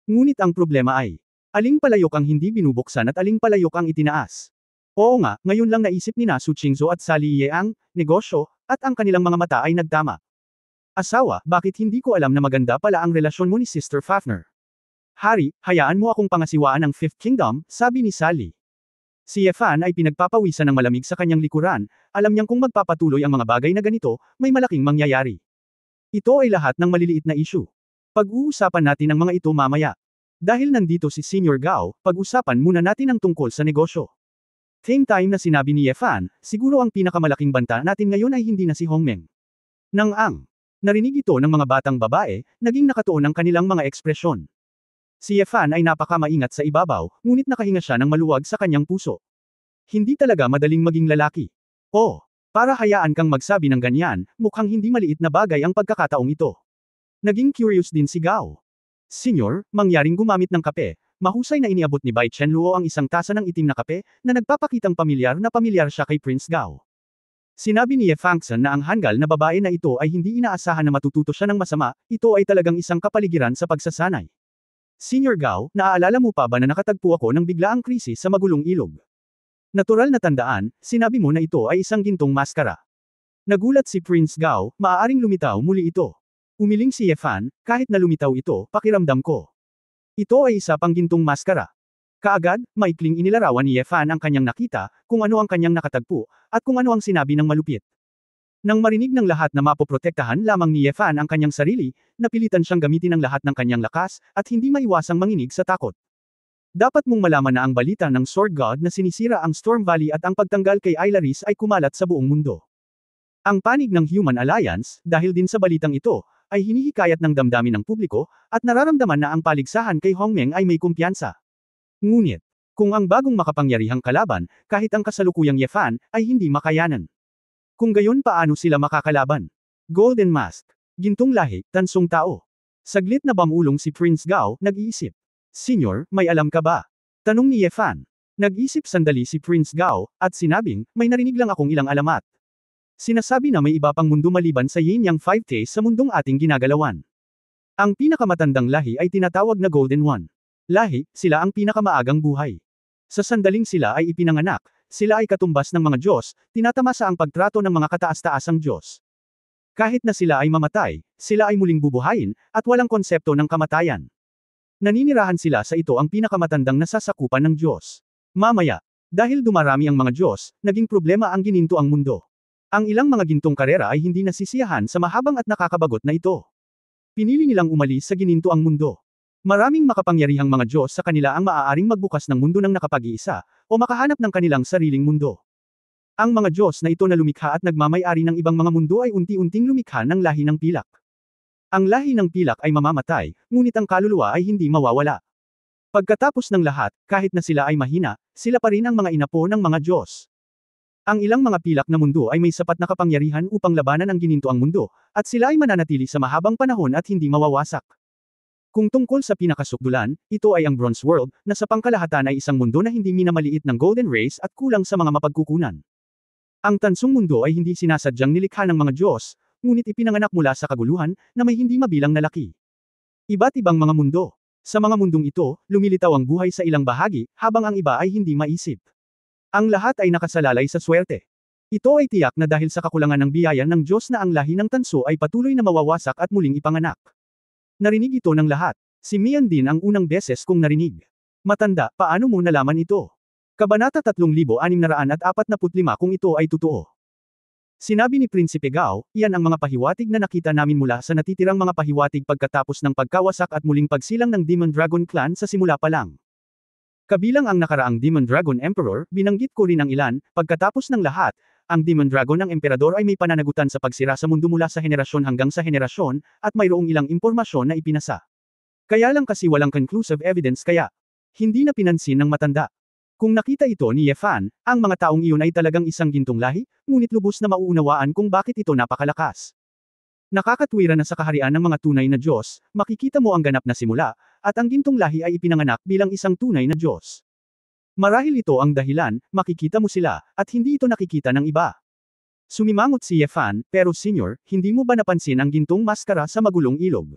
Ngunit ang problema ay, aling palayok ang hindi binubuksan at aling palayok ang itinaas. Oo nga, ngayon lang naisip ni na Su Qingzhou at Sali Ye ang negosyo, at ang kanilang mga mata ay nagtama. Asawa, bakit hindi ko alam na maganda pala ang relasyon mo ni Sister Fafner? Hari, hayaan mo akong pangasiwaan ng Fifth Kingdom, sabi ni Sally. Si Yefan ay pinagpapawisan ng malamig sa kanyang likuran, alam niyang kung magpapatuloy ang mga bagay na ganito, may malaking mangyayari. Ito ay lahat ng maliliit na issue. Pag-uusapan natin ang mga ito mamaya. Dahil nandito si Senior Gao, pag-usapan muna natin ang tungkol sa negosyo. Same time na sinabi ni Yefan, siguro ang pinakamalaking banta natin ngayon ay hindi na si Hongmeng. Narinig ito ng mga batang babae, naging nakatuon ang kanilang mga ekspresyon. Si Yefan ay napakamaingat sa ibabaw, ngunit nakahinga siya ng maluwag sa kanyang puso. Hindi talaga madaling maging lalaki. Oh, para hayaan kang magsabi ng ganyan, mukhang hindi maliit na bagay ang pagkakataong ito. Naging curious din si Gao. Senyor, mangyaring gumamit ng kape, mahusay na iniabot ni Bai Chenluo ang isang tasa ng itim na kape, na nagpapakitang pamilyar siya kay Prince Gao. Sinabi ni Ye Fangson na ang hanggal na babae na ito ay hindi inaasahan na matututo siya ng masama, ito ay talagang isang kapaligiran sa pagsasanay. Senior Gao, naaalala mo pa ba na nakatagpo ako ng biglaang krisis sa magulong ilog? Natural na tandaan, sinabi mo na ito ay isang gintong maskara. Nagulat si Prince Gao, maaaring lumitaw muli ito. Umiling si Yefan, kahit na lumitaw ito, pakiramdam ko. Ito ay isa pang gintong maskara. Kaagad, maikling inilarawan ni Yefan ang kanyang nakita, kung ano ang kanyang nakatagpo, at kung ano ang sinabi ng malupit. Nang marinig ng lahat na mapoprotektahan lamang ni Yefan ang kanyang sarili, napilitan siyang gamitin ang lahat ng kanyang lakas, at hindi maiwasang manginig sa takot. Dapat mong malaman na ang balita ng Sword God na sinisira ang Storm Valley at ang pagtanggal kay Ailaris ay kumalat sa buong mundo. Ang panig ng Human Alliance, dahil din sa balitang ito, ay hinihikayat ng damdamin ng publiko, at nararamdaman na ang paligsahan kay Hongmeng ay may kumpiyansa. Ngunit, kung ang bagong makapangyarihang kalaban, kahit ang kasalukuyang Yefan, ay hindi makayanan. Kung gayon paano sila makakalaban? Golden Mask. Gintong lahi, tansong tao. Saglit na bamulong si Prince Gao, nag-iisip. Senyor, may alam ka ba? Tanong ni Yefan. Nag-isip sandali si Prince Gao, at sinabing, may narinig lang akong ilang alamat. Sinasabi na may iba pang mundo maliban sa Yin Yang 5 Days sa mundong ating ginagalawan. Ang pinakamatandang lahi ay tinatawag na Golden One. Lahi, sila ang pinakamaagang buhay. Sa sandaling sila ay ipinanganak, sila ay katumbas ng mga Diyos, tinatamasa ang pagtrato ng mga kataas-taasang Diyos. Kahit na sila ay mamatay, sila ay muling bubuhayin, at walang konsepto ng kamatayan. Naninirahan sila sa ito ang pinakamatandang nasasakupan ng Diyos. Mamaya, dahil dumarami ang mga Diyos, naging problema ang gininto ang mundo. Ang ilang mga gintong karera ay hindi nasisiyahan sa mahabang at nakakabagot na ito. Pinili nilang umalis sa gininto ang mundo. Maraming makapangyarihang mga Diyos sa kanila ang maaaring magbukas ng mundo ng nakapag-iisa, o makahanap ng kanilang sariling mundo. Ang mga Diyos na ito na lumikha at nagmamay-ari ng ibang mga mundo ay unti-unting lumikha ng lahi ng pilak. Ang lahi ng pilak ay mamamatay, ngunit ang kaluluwa ay hindi mawawala. Pagkatapos ng lahat, kahit na sila ay mahina, sila pa rin ang mga inapo ng mga Diyos. Ang ilang mga pilak na mundo ay may sapat na kapangyarihan upang labanan ang gininto ang mundo, at sila ay mananatili sa mahabang panahon at hindi mawawasak. Kung tungkol sa pinakasukdulan, ito ay ang Bronze World, na sa pangkalahatan ay isang mundo na hindi minamaliit ng Golden Race at kulang sa mga mapagkukunan. Ang tansong mundo ay hindi sinasadyang nilikha ng mga Diyos, ngunit ipinanganak mula sa kaguluhan, na may hindi mabilang na laki. Iba't ibang mga mundo. Sa mga mundong ito, lumilitaw ang buhay sa ilang bahagi, habang ang iba ay hindi maisip. Ang lahat ay nakasalalay sa swerte. Ito ay tiyak na dahil sa kakulangan ng biyaya ng Diyos na ang lahi ng tanso ay patuloy na mawawasak at muling ipanganak. Narinig ito ng lahat. Si Mian din ang unang beses kong narinig. Matanda, paano mo nalaman ito? Kabanata 3645 kung ito ay totoo. Sinabi ni Prinsipe Gao, iyan ang mga pahiwatig na nakita namin mula sa natitirang mga pahiwatig pagkatapos ng pagkawasak at muling pagsilang ng Demon Dragon Clan sa simula pa lang. Kabilang ang nakaraang Demon Dragon Emperor, binanggit ko rin ang ilan, pagkatapos ng lahat, ang Demon Dragon ng Emperador ay may pananagutan sa pagsira sa mundo mula sa henerasyon hanggang sa henerasyon, at mayroong ilang impormasyon na ipinasa. Kaya lang kasi walang conclusive evidence kaya hindi na pinansin ng matanda. Kung nakita ito ni Yefan, ang mga taong iyon ay talagang isang gintong lahi, ngunit lubos na mauunawaan kung bakit ito napakalakas. Nakakatwira na sa kaharian ng mga tunay na Diyos, makikita mo ang ganap na simula, at ang gintong lahi ay ipinanganak bilang isang tunay na Diyos. Marahil ito ang dahilan, makikita mo sila, at hindi ito nakikita ng iba. Sumimangot si Yefan, pero senyor, hindi mo ba napansin ang gintong maskara sa magulong ilog?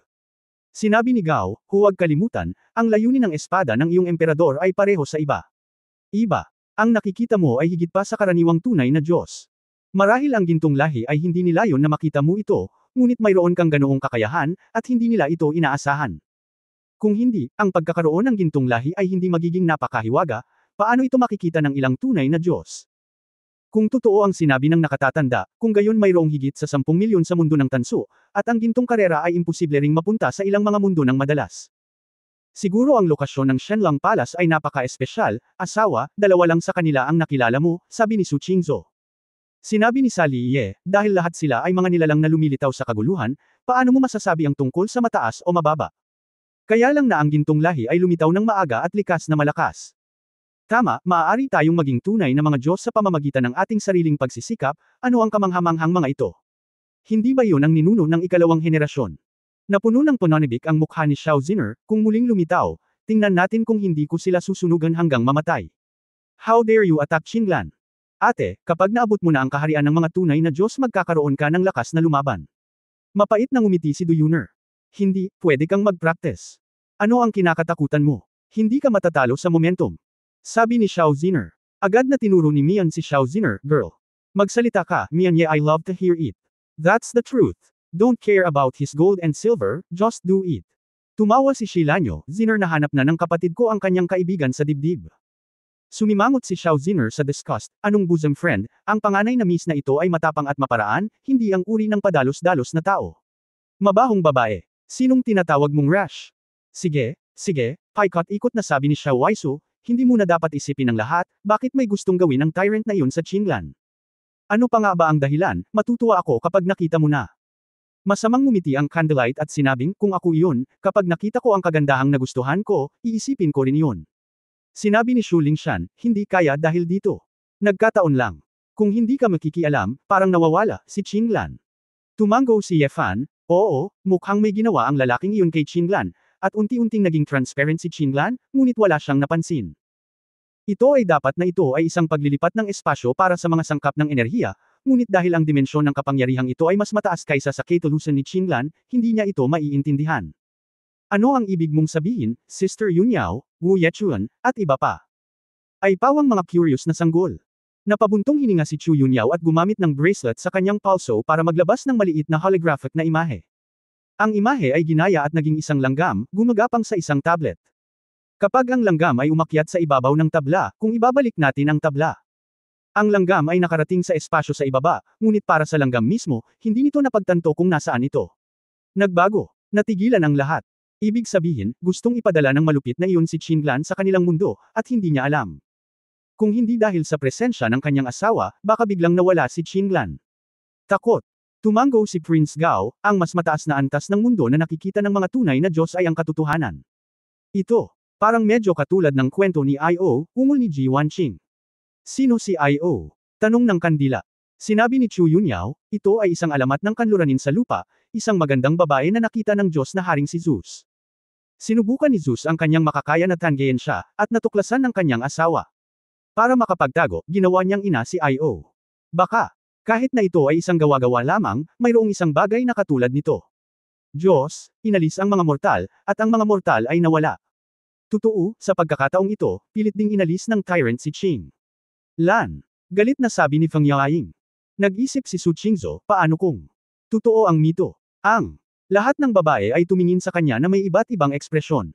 Sinabi ni Gao, huwag kalimutan, ang layunin ng espada ng iyong emperador ay pareho sa iba. Iba. Ang nakikita mo ay higit pa sa karaniwang tunay na Diyos. Marahil ang gintong lahi ay hindi nilayon na makita mo ito, ngunit mayroon kang ganoong kakayahan, at hindi nila ito inaasahan. Kung hindi, ang pagkakaroon ng gintong lahi ay hindi magiging napakahiwaga, paano ito makikita ng ilang tunay na Diyos? Kung totoo ang sinabi ng nakatatanda, kung gayon mayroong higit sa 10 milyon sa mundo ng tanso, at ang gintong karera ay imposible ring mapunta sa ilang mga mundo ng madalas. Siguro ang lokasyon ng Shenlong Palace ay napaka-espesyal, asawa, dalawa lang sa kanila ang nakilala mo, sabi ni Su Qingzhou. Sinabi ni Sali Ye, dahil lahat sila ay mga nilalang na lumilitaw sa kaguluhan, paano mo masasabi ang tungkol sa mataas o mababa? Kaya lang na ang gintong lahi ay lumitaw ng maaga at likas na malakas. Tama, maaari tayong maging tunay na mga Diyos sa pamamagitan ng ating sariling pagsisikap, ano ang kamanghamanghang mga ito? Hindi ba yun ang ninuno ng ikalawang henerasyon? Napuno ng pananibik ang mukha ni Xiao Ziner, kung muling lumitaw, tingnan natin kung hindi ko sila susunugan hanggang mamatay. How dare you attack Qinglan? Ate, kapag naabot mo na ang kaharian ng mga tunay na Diyos magkakaroon ka ng lakas na lumaban. Mapait na ngumiti si Du Yuner. Hindi, pwede kang mag-practice. Ano ang kinakatakutan mo? Hindi ka matatalo sa momentum. Sabi ni Xiao Ziner. Agad na tinuro ni Mian si Xiao Ziner, girl. Magsalita ka, Mian ye I love to hear it. That's the truth. Don't care about his gold and silver, just do it. Tumawa si Shilanyo, Ziner nahanap na ng kapatid ko ang kanyang kaibigan sa dibdib. Sumimangot si Xiao Ziner sa disgust, anong bosom friend, ang panganay na miss na ito ay matapang at maparaan, hindi ang uri ng padalos-dalos na tao. Mabahong babae. Sinong tinatawag mong Rash? Sige, paikot-ikot na sabi ni Xiao Waisu, hindi mo na dapat isipin ang lahat, bakit may gustong gawin ang tyrant na iyon sa Qinglan? Ano pa nga ba ang dahilan, matutuwa ako kapag nakita mo na. Masamang ngumiti ang Candlelight at sinabing, kung ako iyon, kapag nakita ko ang kagandahang nagustuhan ko, iisipin ko rin iyon. Sinabi ni Shu Lingshan, hindi kaya dahil dito. Nagkataon lang. Kung hindi ka makikialam, parang nawawala, si Qinglan. Tumango si Ye Fan, oo, mukhang may ginawa ang lalaking iyon kay Qinglan, at unti-unting naging transparent si Qinglan, ngunit wala siyang napansin. Ito ay dapat na ito ay isang paglilipat ng espasyo para sa mga sangkap ng enerhiya, ngunit dahil ang dimensyon ng kapangyarihang ito ay mas mataas kaysa sa ketulusan ni Qinglan, hindi niya ito maiintindihan. Ano ang ibig mong sabihin, Sister Yunyao, Wu Yechuan, at iba pa? Ay pawang mga curious na sanggol. Napabuntong hininga si Chu Yunyao at gumamit ng bracelet sa kanyang pulso para maglabas ng maliit na holographic na imahe. Ang imahe ay ginaya at naging isang langgam, gumagapang sa isang tablet. Kapag ang langgam ay umakyat sa ibabaw ng tabla, kung ibabalik natin ang tabla. Ang langgam ay nakarating sa espasyo sa ibaba, ngunit para sa langgam mismo, hindi nito napagtanto kung nasaan ito. Nagbago. Natigilan ang lahat. Ibig sabihin, gustong ipadala ng malupit na iyon si Qinglan sa kanilang mundo, at hindi niya alam. Kung hindi dahil sa presensya ng kanyang asawa, baka biglang nawala si Qinglan. Takot. Tumango si Prince Gao, ang mas mataas na antas ng mundo na nakikita ng mga tunay na Diyos ay ang katotohanan. Ito, parang medyo katulad ng kwento ni I.O., ungol ni Ji Wanqing. Sino si I.O.? Tanong ng kandila. Sinabi ni Chu Yunyao, ito ay isang alamat ng kanluranin sa lupa, isang magandang babae na nakita ng Diyos na haring si Zeus. Sinubukan ni Zeus ang kanyang makakaya na tanggayin siya, at natuklasan ng kanyang asawa. Para makapagtago, ginawa niyang ina si I.O. Baka, kahit na ito ay isang gawa-gawa lamang, mayroong isang bagay na katulad nito. Diyos, inalis ang mga mortal, at ang mga mortal ay nawala. Totoo, sa pagkakataong ito, pilit ding inalis ng tyrant si Qing Lan. Galit na sabi ni Feng Yaoying. Nag-isip si Su Qingzhou, paano kung totoo ang mito? Lahat ng babae ay tumingin sa kanya na may iba't ibang ekspresyon.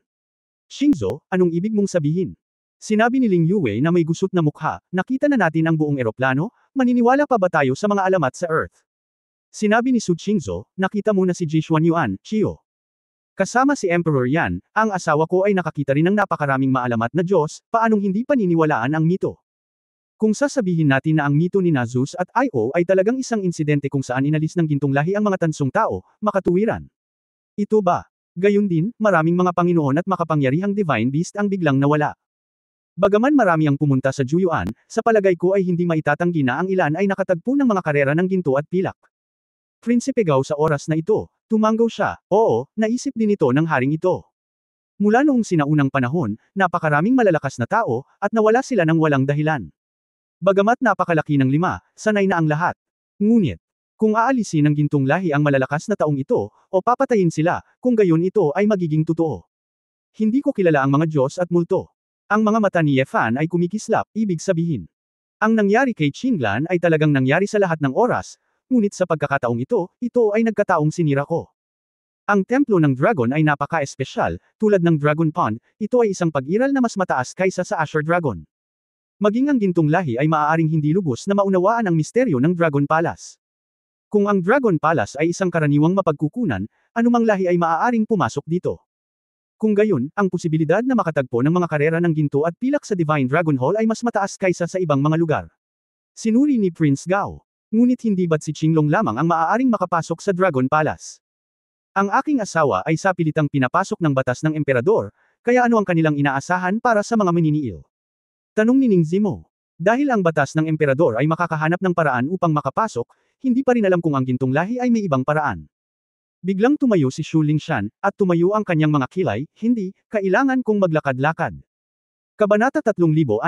Qingzhou, anong ibig mong sabihin? Sinabi ni Ling Yue na may gusot na mukha, nakita na natin ang buong eroplano, maniniwala pa ba tayo sa mga alamat sa Earth? Sinabi ni Su Qingzhou, nakita mo na si Jishuan Yuan, Chiyo. Kasama si Emperor Yan, ang asawa ko ay nakakita rin ng napakaraming maalamat na Diyos, paanong hindi paniniwalaan ang mito? Kung sasabihin natin na ang mito ni Zeus at I.O. ay talagang isang insidente kung saan inalis ng gintong lahi ang mga tansong tao, makatuwiran. Ito ba? Gayon din, maraming mga Panginoon at makapangyarihang divine beast ang biglang nawala. Bagaman marami ang pumunta sa Juyuan, sa palagay ko ay hindi maitatanggi na ang ilan ay nakatagpo ng mga karera ng ginto at pilak. Prinsipe Gao sa oras na ito, tumango siya, oo, naisip din ito ng haring ito. Mula noong sinaunang panahon, napakaraming malalakas na tao, at nawala sila ng walang dahilan. Bagamat napakalaki ng 5, sanay na ang lahat. Ngunit, kung aalisin ng gintong lahi ang malalakas na taong ito, o papatayin sila, kung gayon ito ay magiging totoo. Hindi ko kilala ang mga Diyos at multo. Ang mga mata ni Ye Fan ay kumikislap, ibig sabihin. Ang nangyari kay Qinglan ay talagang nangyari sa lahat ng oras, ngunit sa pagkakataong ito ay nagkataong sinira ko. Ang templo ng dragon ay napaka-espesyal, tulad ng Dragon Pond, ito ay isang pag-iral na mas mataas kaysa sa Azure Dragon. Maging ang gintong lahi ay maaaring hindi lubos na maunawaan ang misteryo ng Dragon Palace. Kung ang Dragon Palace ay isang karaniwang mapagkukunan, anumang lahi ay maaaring pumasok dito. Kung gayon, ang posibilidad na makatagpo ng mga karera ng ginto at pilak sa Divine Dragon Hall ay mas mataas kaysa sa ibang mga lugar. Sinuri ni Prince Gao. Ngunit hindi ba't si Qinglong lamang ang maaaring makapasok sa Dragon Palace? Ang aking asawa ay sapilitang pinapasok ng batas ng emperador, kaya ano ang kanilang inaasahan para sa mga maniniil? Tanong ni Ning Zimo. Dahil ang batas ng emperador ay makakahanap ng paraan upang makapasok, hindi pa rin alam kung ang gintong lahi ay may ibang paraan. Biglang tumayo si Shu Lingshan, at tumayo ang kanyang mga kilay, hindi, kailangan kong maglakad-lakad. Kabanata 3646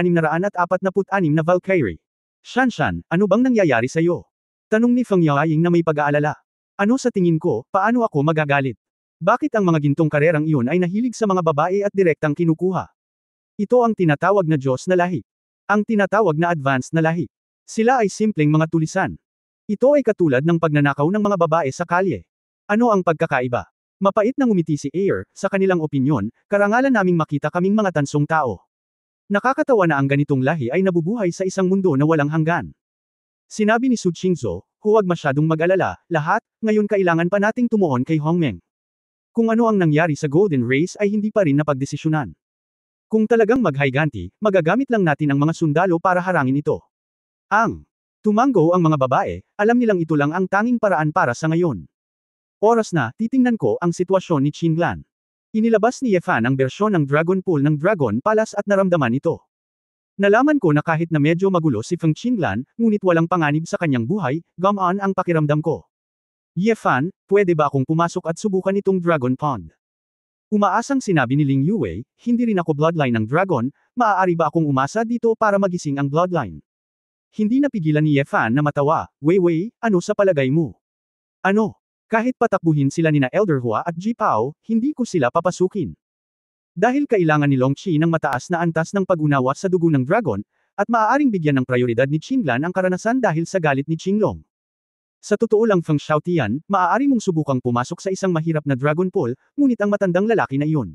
na Valkyrie. Shanshan, ano bang nangyayari sa'yo? Tanong ni Feng Yaoying na may pag-aalala. Ano sa tingin ko, paano ako magagalit? Bakit ang mga gintong karerang iyon ay nahilig sa mga babae at direktang kinukuha? Ito ang tinatawag na Diyos na lahi. Ang tinatawag na advanced na lahi. Sila ay simpleng mga tulisan. Ito ay katulad ng pagnanakaw ng mga babae sa kalye. Ano ang pagkakaiba? Mapait na ngumiti si Ayer, sa kanilang opinyon, karangalan naming makita kaming mga tansong tao. Nakakatawa na ang ganitong lahi ay nabubuhay sa isang mundo na walang hanggan. Sinabi ni Su Qingzhou, huwag masyadong mag-alala, lahat, ngayon kailangan pa nating tumuon kay Hongmeng. Kung ano ang nangyari sa Golden Race ay hindi pa rin napagdesisyonan. Kung talagang maghayganti, magagamit lang natin ang mga sundalo para harangin ito. Tumanggo ang mga babae, alam nilang ito lang ang tanging paraan para sa ngayon. Oras na, titingnan ko ang sitwasyon ni Qinglan. Inilabas ni Ye Fan ang bersyon ng Dragon Pool ng Dragon Palace at naramdaman ito. Nalaman ko na kahit na medyo magulo si Feng Qinglan, ngunit walang panganib sa kanyang buhay, gumaan ang pakiramdam ko. Ye Fan, pwede ba akong pumasok at subukan itong Dragon Pond? Umaasang sinabi ni Ling Yue, hindi rin ako bloodline ng dragon, maaari ba akong umasa dito para magising ang bloodline? Hindi napigilan ni Ye Fan na matawa, Wei, ano sa palagay mo? Ano? Kahit patakbuhin sila nina Elder Hua at Ji Pao, hindi ko sila papasukin. Dahil kailangan ni Long Qi ng mataas na antas ng pag-unawa sa dugo ng dragon, at maaaring bigyan ng prioridad ni Qinglan ang karanasan dahil sa galit ni Qinglong. Sa totoo lang Feng Xiaotian, maaari mong subukang pumasok sa isang mahirap na dragon pool, ngunit ang matandang lalaki na iyon.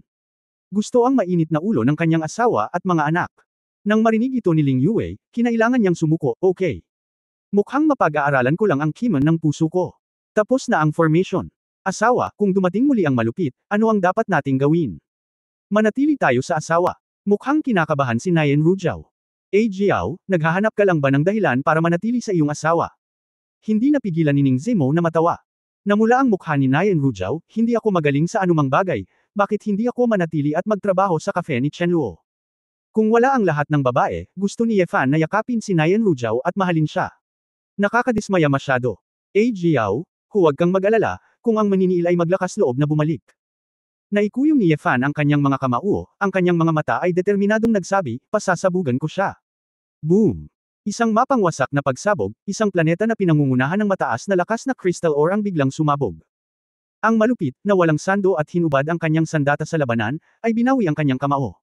Gusto ang mainit na ulo ng kanyang asawa at mga anak. Nang marinig ito ni Ling Yue, kinailangan niyang sumuko, okay. Mukhang mapag-aaralan ko lang ang kiman ng puso ko. Tapos na ang formation. Asawa, kung dumating muli ang malupit, ano ang dapat nating gawin? Manatili tayo sa asawa. Mukhang kinakabahan si Nayan Rujiao. Jiao, naghahanap ka lang ba ng dahilan para manatili sa iyong asawa? Hindi napigilan ni Ning Zimo na matawa. Namula ang mukha ni Nayan Rujiao, hindi ako magaling sa anumang bagay, bakit hindi ako manatili at magtrabaho sa cafe ni Chen Luo? Kung wala ang lahat ng babae, gusto ni Ye Fan na yakapin si Nayan Rujiao at mahalin siya. Nakakadismaya masyado. Jiao, huwag kang mag-alala, kung ang maniniil ay maglakas loob na bumalik. Naikuyong ni Ye Fan ang kanyang mga kamao, ang kanyang mga mata ay determinadong nagsabi, pasasabugan ko siya. Boom! Isang mapangwasak na pagsabog, isang planeta na pinangungunahan ng mataas na lakas na crystal ore ang biglang sumabog. Ang malupit, na walang sando at hinubad ang kanyang sandata sa labanan, ay binawi ang kanyang kamao.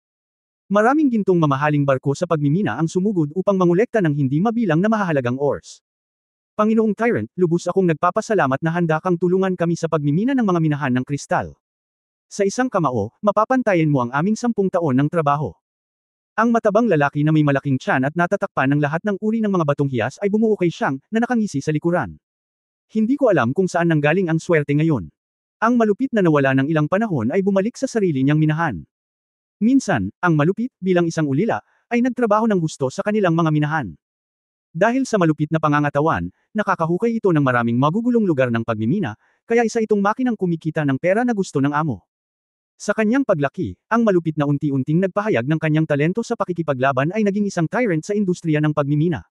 Maraming gintong mamahaling barko sa pagmimina ang sumugod upang mangolekta ng hindi mabilang na mahahalagang ores. Panginoong Tyrant, lubos akong nagpapasalamat na handa kang tulungan kami sa pagmimina ng mga minahan ng kristal. Sa isang kamao, mapapantayan mo ang aming 10 taon ng trabaho. Ang matabang lalaki na may malaking tiyan at natatakpan ng lahat ng uri ng mga batong hiyas ay bumuo kay Siyang, na nakangisi sa likuran. Hindi ko alam kung saan nanggaling ang swerte ngayon. Ang malupit na nawala ng ilang panahon ay bumalik sa sarili niyang minahan. Minsan, ang malupit, bilang isang ulila, ay nagtrabaho ng gusto sa kanilang mga minahan. Dahil sa malupit na pangangatawan, nakakahukay ito ng maraming magugulong lugar ng pagmimina, kaya isa itong makinang kumikita ng pera na gusto ng amo. Sa kanyang paglaki, ang malupit na unti-unting nagpahayag ng kanyang talento sa pakikipaglaban ay naging isang tyrant sa industriya ng pagmimina.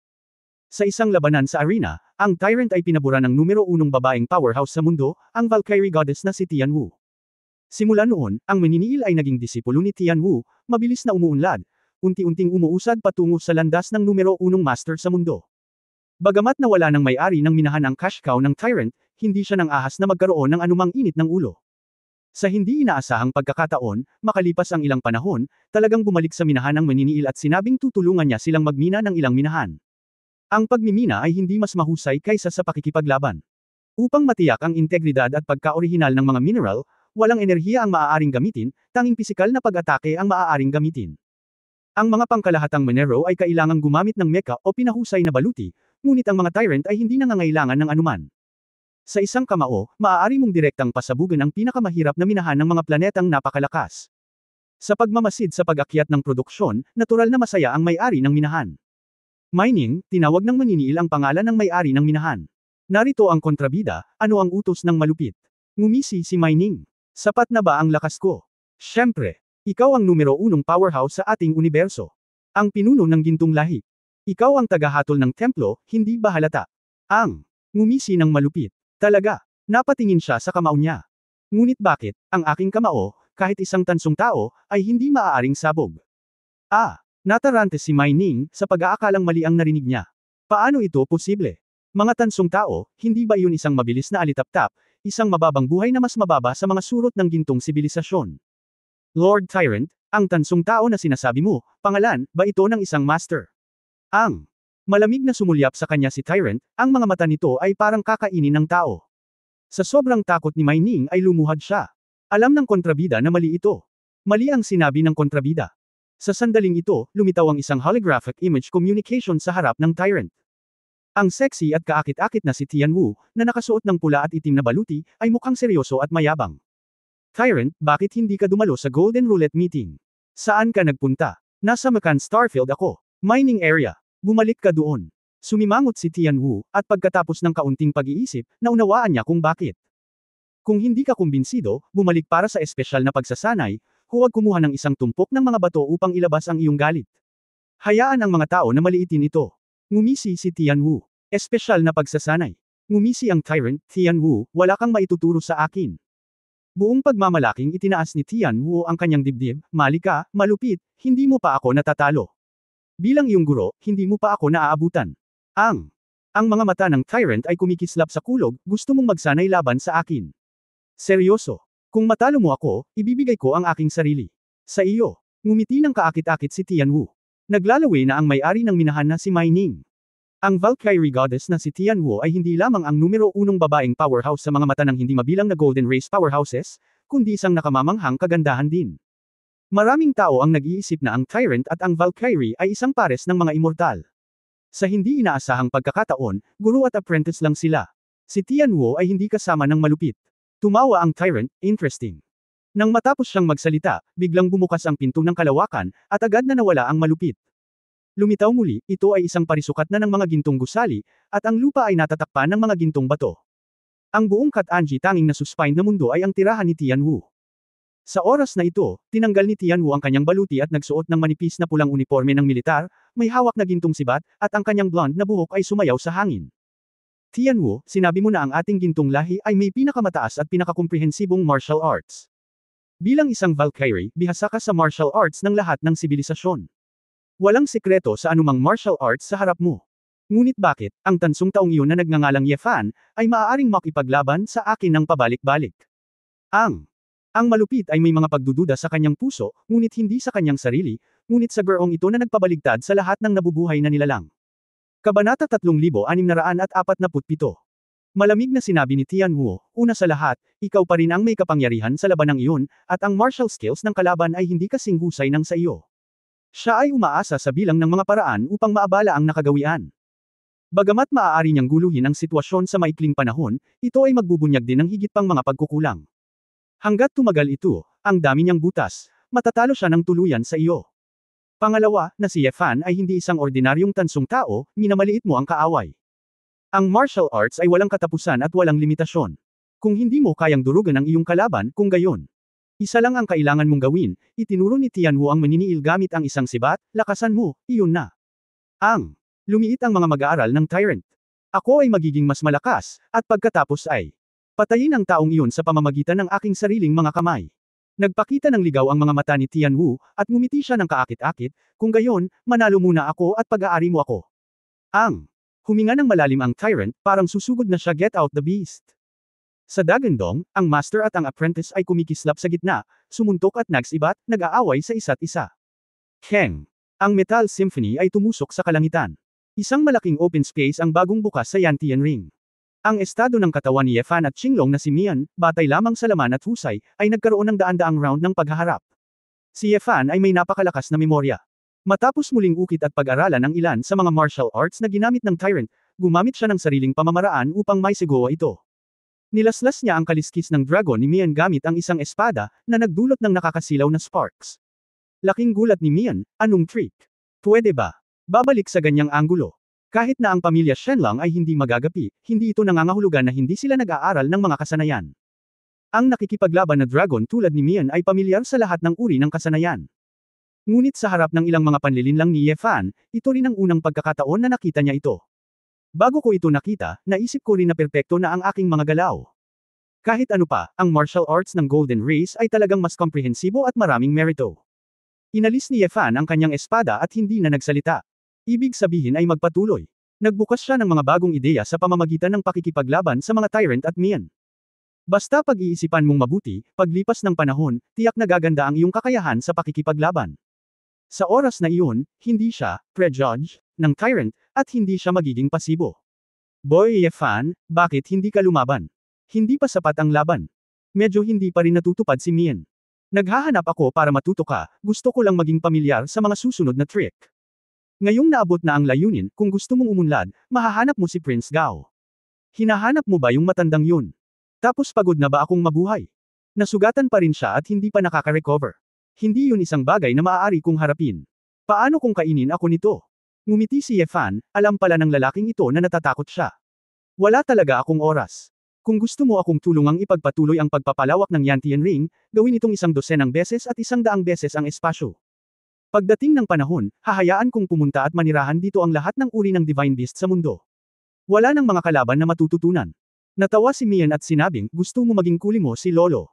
Sa isang labanan sa arena, ang tyrant ay pinabura ng numero 1 babaeng powerhouse sa mundo, ang Valkyrie goddess na si Tian Wu. Simula noon, ang maniniil ay naging disipulo ni Tian Wu, mabilis na umuunlad, unti-unting umuusad patungo sa landas ng numero 1 master sa mundo. Bagamat nawala ng may-ari ng minahan ang cash cow ng tyrant, hindi siya nang ahas na magkaroon ng anumang init ng ulo. Sa hindi inaasahang pagkakataon, makalipas ang ilang panahon, talagang bumalik sa minahan ang maniniil at sinabing tutulungan niya silang magmina ng ilang minahan. Ang pagmimina ay hindi mas mahusay kaysa sa pakikipaglaban. Upang matiyak ang integridad at pagka-orihinal ng mga mineral, walang enerhiya ang maaaring gamitin, tanging pisikal na pag-atake ang maaaring gamitin. Ang mga pangkalahatang minero ay kailangang gumamit ng mecha o pinahusay na baluti, ngunit ang mga tyrant ay hindi nangangailangan ng anuman. Sa isang kamao, maaari mong direktang pasabugan ang pinakamahirap na minahan ng mga planetang napakalakas. Sa pagmamasid sa pag-akyat ng produksyon, natural na masaya ang may-ari ng minahan. Mining, tinawag ng maniniil ang pangalan ng may-ari ng minahan. Narito ang kontrabida, ano ang utos ng malupit? Ngumisi si Mining. Sapat na ba ang lakas ko? Siyempre. Ikaw ang numero 1 powerhouse sa ating universo. Ang pinuno ng gintong lahi. Ikaw ang tagahatol ng templo, hindi ba halata? Ngumisi ng malupit. Talaga. Napatingin siya sa kamao niya. Ngunit bakit, ang aking kamao, kahit isang tansong tao, ay hindi maaaring sabog? Natarante si Mining, sa pag-aakalang mali ang narinig niya. Paano ito posible? Mga tansong tao, hindi ba iyon isang mabilis na alitap-tap, isang mababang buhay na mas mababa sa mga surot ng gintong sibilisasyon? Lord Tyrant, ang tansong tao na sinasabi mo, pangalan, ba ito ng isang master? Malamig na sumulyap sa kanya si Tyrant, ang mga mata nito ay parang kakainin ng tao. Sa sobrang takot ni Mining ay lumuhad siya. Alam ng kontrabida na mali ito. Mali ang sinabi ng kontrabida. Sa sandaling ito, lumitaw ang isang holographic image communication sa harap ng tyrant. Ang sexy at kaakit-akit na si Tianwu, na nakasuot ng pula at itim na baluti, ay mukhang seryoso at mayabang. Tyrant, bakit hindi ka dumalo sa Golden Roulette meeting? Saan ka nagpunta? Nasa Macan Starfield ako. Mining area. Bumalik ka doon. Sumimangot si Tianwu, at pagkatapos ng kaunting pag-iisip, naunawaan niya kung bakit. Kung hindi ka kumbinsido, bumalik para sa espesyal na pagsasanay, huwag kumuha ng isang tumpok ng mga bato upang ilabas ang iyong galit. Hayaan ang mga tao na maliitin ito. Ngumisi si Tianwu. Espesyal na pagsasanay. Ngumisi ang tyrant, Tianwu, wala kang maituturo sa akin. Buong pagmamalaking itinaas ni Tianwu ang kanyang dibdib, mali ka, malupit, hindi mo pa ako natatalo. Bilang iyong guro, hindi mo pa ako naaabutan. Ang mga mata ng tyrant ay kumikislap sa kulog, gusto mong magsanay laban sa akin. Seryoso. Kung matalo mo ako, ibibigay ko ang aking sarili. Sa iyo. Ngumiti ng kaakit-akit si Tianwu. Naglalawi na ang may-ari ng minahan na si Mai Ning. Ang Valkyrie goddess na si Tianwu ay hindi lamang ang numero 1 babaeng powerhouse sa mga mata ng hindi mabilang na Golden Race powerhouses, kundi isang nakamamanghang kagandahan din. Maraming tao ang nag-iisip na ang Tyrant at ang Valkyrie ay isang pares ng mga immortal. Sa hindi inaasahang pagkakataon, guro at apprentice lang sila. Si Tianwu ay hindi kasama ng malupit. Tumawa ang Tyrant, interesting. Nang matapos siyang magsalita, biglang bumukas ang pinto ng kalawakan, at agad na nawala ang malupit. Lumitaw muli, ito ay isang parisukat na ng mga gintong gusali, at ang lupa ay natatakpan ng mga gintong bato. Ang buong Kat-Anji tanging nasuspine na mundo ay ang tirahan ni Tianwu. Sa oras na ito, tinanggal ni Tianwu ang kanyang baluti at nagsuot ng manipis na pulang uniforme ng militar, may hawak na gintong sibat, at ang kanyang blonde na buhok ay sumayaw sa hangin. Tianwu, sinabi mo na ang ating gintong lahi ay may pinakamataas at pinakakomprehensibong martial arts. Bilang isang Valkyrie, bihasa ka sa martial arts ng lahat ng sibilisasyon. Walang sikreto sa anumang martial arts sa harap mo. Ngunit bakit, ang tansong taong iyon na nagngangalang Ye Fan, ay maaaring makipaglaban sa akin ng pabalik-balik? Ang malupit ay may mga pagdududa sa kanyang puso, ngunit hindi sa kanyang sarili, ngunit sa gurong ito na nagpabaligtad sa lahat ng nabubuhay na nilalang. Kabanata 3647. Malamig na sinabi ni Tianwu, una sa lahat, ikaw pa rin ang may kapangyarihan sa labanang iyon, at ang martial skills ng kalaban ay hindi kasing husay ng sa iyo. Siya ay umaasa sa bilang ng mga paraan upang maabala ang nakagawian. Bagamat maaari niyang guluhin ang sitwasyon sa maikling panahon, ito ay magbubunyag din ng higit pang mga pagkukulang. Hanggat tumagal ito, ang dami niyang butas, matatalo siya ng tuluyan sa iyo. Pangalawa, na si Ye Fan ay hindi isang ordinaryong tansong tao, minamaliit mo ang kaaway. Ang martial arts ay walang katapusan at walang limitasyon. Kung hindi mo kayang durugan ang iyong kalaban, kung gayon. Isa lang ang kailangan mong gawin, itinuro ni Tianwu ang maniniil gamit ang isang sibat, lakasan mo, iyon na. Lumiit ang mga mag-aaral ng Tyrant. Ako ay magiging mas malakas, at pagkatapos ay patayin ang taong iyon sa pamamagitan ng aking sariling mga kamay. Nagpakita ng ligaw ang mga mata ni Tianwu, at ngumiti siya ng kaakit-akit, kung gayon, manalo muna ako at pag-aari mo ako. Huminga ng malalim ang Tyrant, parang susugod na siya get out the beast. Sa dagandong, ang master at ang apprentice ay kumikislap sa gitna, sumuntok at nagsibat, nag-aaway sa isa't isa. Keng! Ang Metal Symphony ay tumusok sa kalangitan. Isang malaking open space ang bagong bukas sa Yantian Ring. Ang estado ng katawan ni Ye Fan at Qinglong na si Mian, batay lamang sa laman at husay, ay nagkaroon ng daan-daang round ng paghaharap. Si Ye Fan ay may napakalakas na memorya. Matapos muling ukit at pag-aralan ang ilan sa mga martial arts na ginamit ng Tyrant, gumamit siya ng sariling pamamaraan upang maisiguro ito. Nilaslas niya ang kaliskis ng dragon ni Mian gamit ang isang espada, na nagdulot ng nakakasilaw na sparks. Laking gulat ni Mian, anong trick? Pwede ba? Babalik sa ganyang anggulo. Kahit na ang pamilya Shenlang ay hindi magagapi, hindi ito nangangahulugan na hindi sila nag-aaral ng mga kasanayan. Ang nakikipaglaban na dragon tulad ni Mian ay pamilyar sa lahat ng uri ng kasanayan. Ngunit sa harap ng ilang mga panlilinlang ni Ye Fan, ito rin ang unang pagkakataon na nakita niya ito. Bago ko ito nakita, naisip ko rin na perpekto na ang aking mga galaw. Kahit ano pa, ang martial arts ng Golden Race ay talagang mas komprehensibo at maraming merito. Inalis ni Ye Fan ang kanyang espada at hindi na nagsalita. Ibig sabihin ay magpatuloy. Nagbukas siya ng mga bagong ideya sa pamamagitan ng pakikipaglaban sa mga Tyrant at Mian. Basta pag-iisipan mong mabuti, paglipas ng panahon, tiyak na gaganda ang iyong kakayahan sa pakikipaglaban. Sa oras na iyon, hindi siya prejudge ng Tyrant, at hindi siya magiging pasibo. Boy Ye Fan, bakit hindi ka lumaban? Hindi pa sapat ang laban. Medyo hindi pa rin natutupad si Mian. Naghahanap ako para matuto ka, gusto ko lang maging pamilyar sa mga susunod na trick. Ngayong naabot na ang layunin, kung gusto mong umunlad, mahahanap mo si Prince Gao. Hinahanap mo ba yung matandang yun? Tapos pagod na ba akong mabuhay? Nasugatan pa rin siya at hindi pa nakaka-recover. Hindi yun isang bagay na maaari kong harapin. Paano kung kainin ako nito? Ngumiti si Ye Fan, alam pala ng lalaking ito na natatakot siya. Wala talaga akong oras. Kung gusto mo akong tulungang ipagpatuloy ang pagpapalawak ng Yantian Ring, gawin itong 100 beses at 100 beses ang espasyo. Pagdating ng panahon, hahayaan kong pumunta at manirahan dito ang lahat ng uri ng Divine Beast sa mundo. Wala nang mga kalaban na matututunan. Natawa si Mian at sinabing, gusto mo maging kuli mo si Lolo.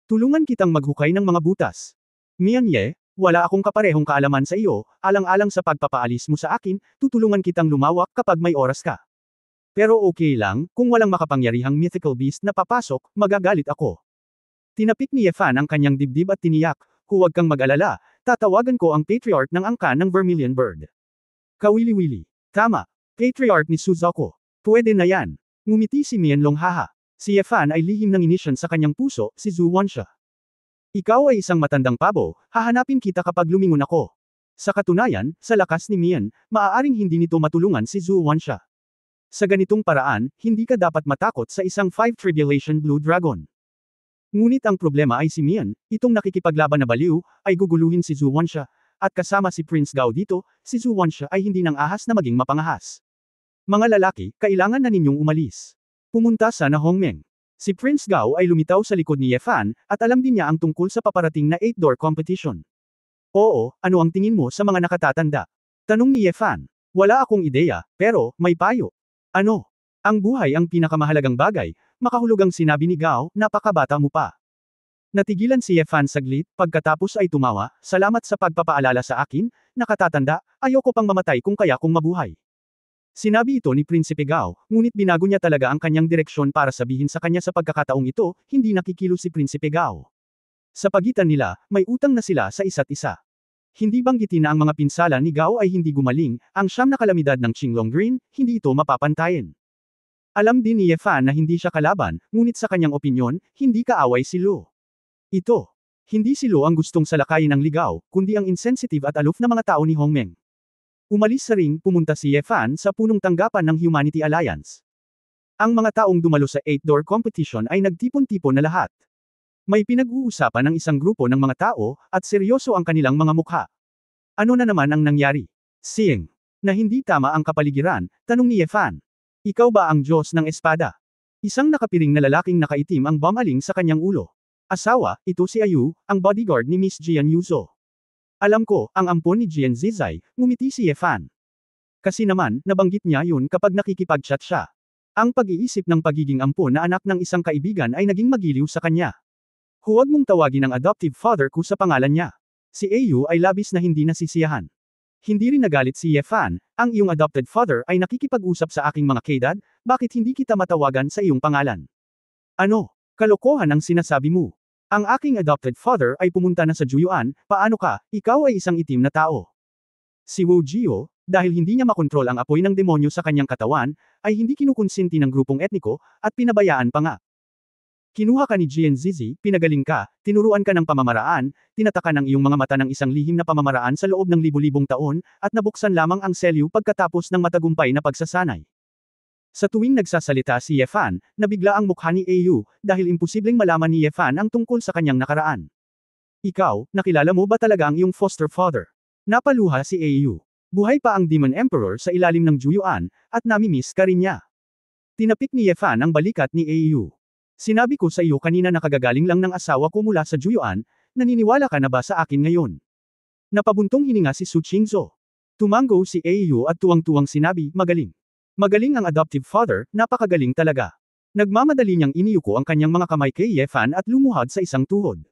Tulungan kitang maghukay ng mga butas. Mian Ye, wala akong kaparehong kaalaman sa iyo, alang-alang sa pagpapaalis mo sa akin, tutulungan kitang lumawak kapag may oras ka. Pero okay lang, kung walang makapangyarihang mythical beast na papasok, magagalit ako. Tinapik ni Ye Fan ang kanyang dibdib at tiniyak, huwag kang mag-alala, tatawagan ko ang patriarch ng angkan ng Vermilion Bird. Kawili-wili. Tama. Patriarch ni Suzuko. Pwede na yan. Ngumiti si Mian Longhaha. Si Ye Fan ay lihim ng inisyon sa kanyang puso, si Zhu Wansha. Ikaw ay isang matandang pabo, hahanapin kita kapag lumingon ako. Sa katunayan, sa lakas ni Mian, maaaring hindi nito matulungan si Zhu Wansha. Sa ganitong paraan, hindi ka dapat matakot sa isang 5 Tribulation Blue Dragon. Ngunit ang problema ay si Mian, itong nakikipaglaban na baliw, ay guguluhin si Zhu Wansha, at kasama si Prince Gao dito, si Zhu Wansha ay hindi nang ahas na maging mapangahas. Mga lalaki, kailangan na ninyong umalis. Pumunta sa na Hongmeng. Si Prince Gao ay lumitaw sa likod ni Ye Fan, at alam din niya ang tungkol sa paparating na 8-door competition. Oo, ano ang tingin mo sa mga nakatatanda? Tanong ni Ye Fan. Wala akong ideya, pero, may payo. Ano? Ang buhay ang pinakamahalagang bagay, makahulugang sinabi ni Gao, napakabata mo pa. Natigilan si Ye Fan saglit, pagkatapos ay tumawa, salamat sa pagpapaalala sa akin, nakatatanda, ayoko pang mamatay kung kaya kong mabuhay. Sinabi ito ni Prinsipe Gao, ngunit binago niya talaga ang kanyang direksyon para sabihin sa kanya sa pagkakataong ito, hindi nakikilos si Prinsipe Gao. Sa pagitan nila, may utang na sila sa isa't isa. Hindi banggitin na ang mga pinsala ni Gao ay hindi gumaling, ang siyam na kalamidad ng Qinglong Green, hindi ito mapapantayin. Alam din ni Ye Fan na hindi siya kalaban, ngunit sa kanyang opinyon, hindi kaaway si Lu. Ito. Hindi si Lu ang gustong salakayin ng ligaw, kundi ang insensitive at aloof na mga tao ni Hongmeng. Umalis sa ring, pumunta si Ye Fan sa punong tanggapan ng Humanity Alliance. Ang mga taong dumalo sa 8-door competition ay nagtipon-tipon na lahat. May pinag-uusapan ng isang grupo ng mga tao, at seryoso ang kanilang mga mukha. Ano na naman ang nangyari? Seeing na hindi tama ang kapaligiran, tanong ni Ye Fan. Ikaw ba ang Diyos ng espada? Isang nakapiring na lalaking nakaitim ang bumaling sa kanyang ulo. Asawa, ito si Ayu, ang bodyguard ni Miss Jian Yuzo. Alam ko, ang ampon ni Jian Zizai, ngumiti si Ye Fan. Kasi naman, nabanggit niya yun kapag nakikipag-chat siya. Ang pag-iisip ng pagiging ampon na anak ng isang kaibigan ay naging magiliw sa kanya. Huwag mong tawagin ang adoptive father ko sa pangalan niya. Si Ayu ay labis na hindi nasisiyahan. Hindi rin nagalit si Ye Fan, ang iyong adopted father ay nakikipag-usap sa aking mga kaedad, bakit hindi kita matawagan sa iyong pangalan? Ano? Kalokohan ang sinasabi mo. Ang aking adopted father ay pumunta na sa Juyuan, paano ka, ikaw ay isang itim na tao. Si Wu Jio, dahil hindi niya makontrol ang apoy ng demonyo sa kanyang katawan, ay hindi kinukonsinti ng grupong etniko, at pinabayaan pa nga. Kinuha ka ni Jian Zizi, pinagaling ka, tinuruan ka ng pamamaraan, tinataka ng iyong mga mata ng isang lihim na pamamaraan sa loob ng libu-libong taon, at nabuksan lamang ang selyo pagkatapos ng matagumpay na pagsasanay. Sa tuwing nagsasalita si Ye Fan, nabigla ang mukha ni Ayu, dahil imposibleng malaman ni Ye Fan ang tungkol sa kanyang nakaraan. Ikaw, nakilala mo ba talaga ang iyong foster father? Napaluha si Ayu. Buhay pa ang Demon Emperor sa ilalim ng Juyuan, at namimiss ka rin niya. Tinapik ni Ye Fan ang balikat ni Ayu. Sinabi ko sa iyo kanina na kagagaling lang ng asawa ko mula sa Juyuan, naniniwala ka na ba sa akin ngayon? Napabuntong hininga si Su Qingzo. Tumango si Ayu at tuwang-tuwang sinabi, magaling. Magaling ang adoptive father, napakagaling talaga. Nagmamadali niyang iniyuko ang kanyang mga kamay kay Ye Fan at lumuhad sa isang tuhod.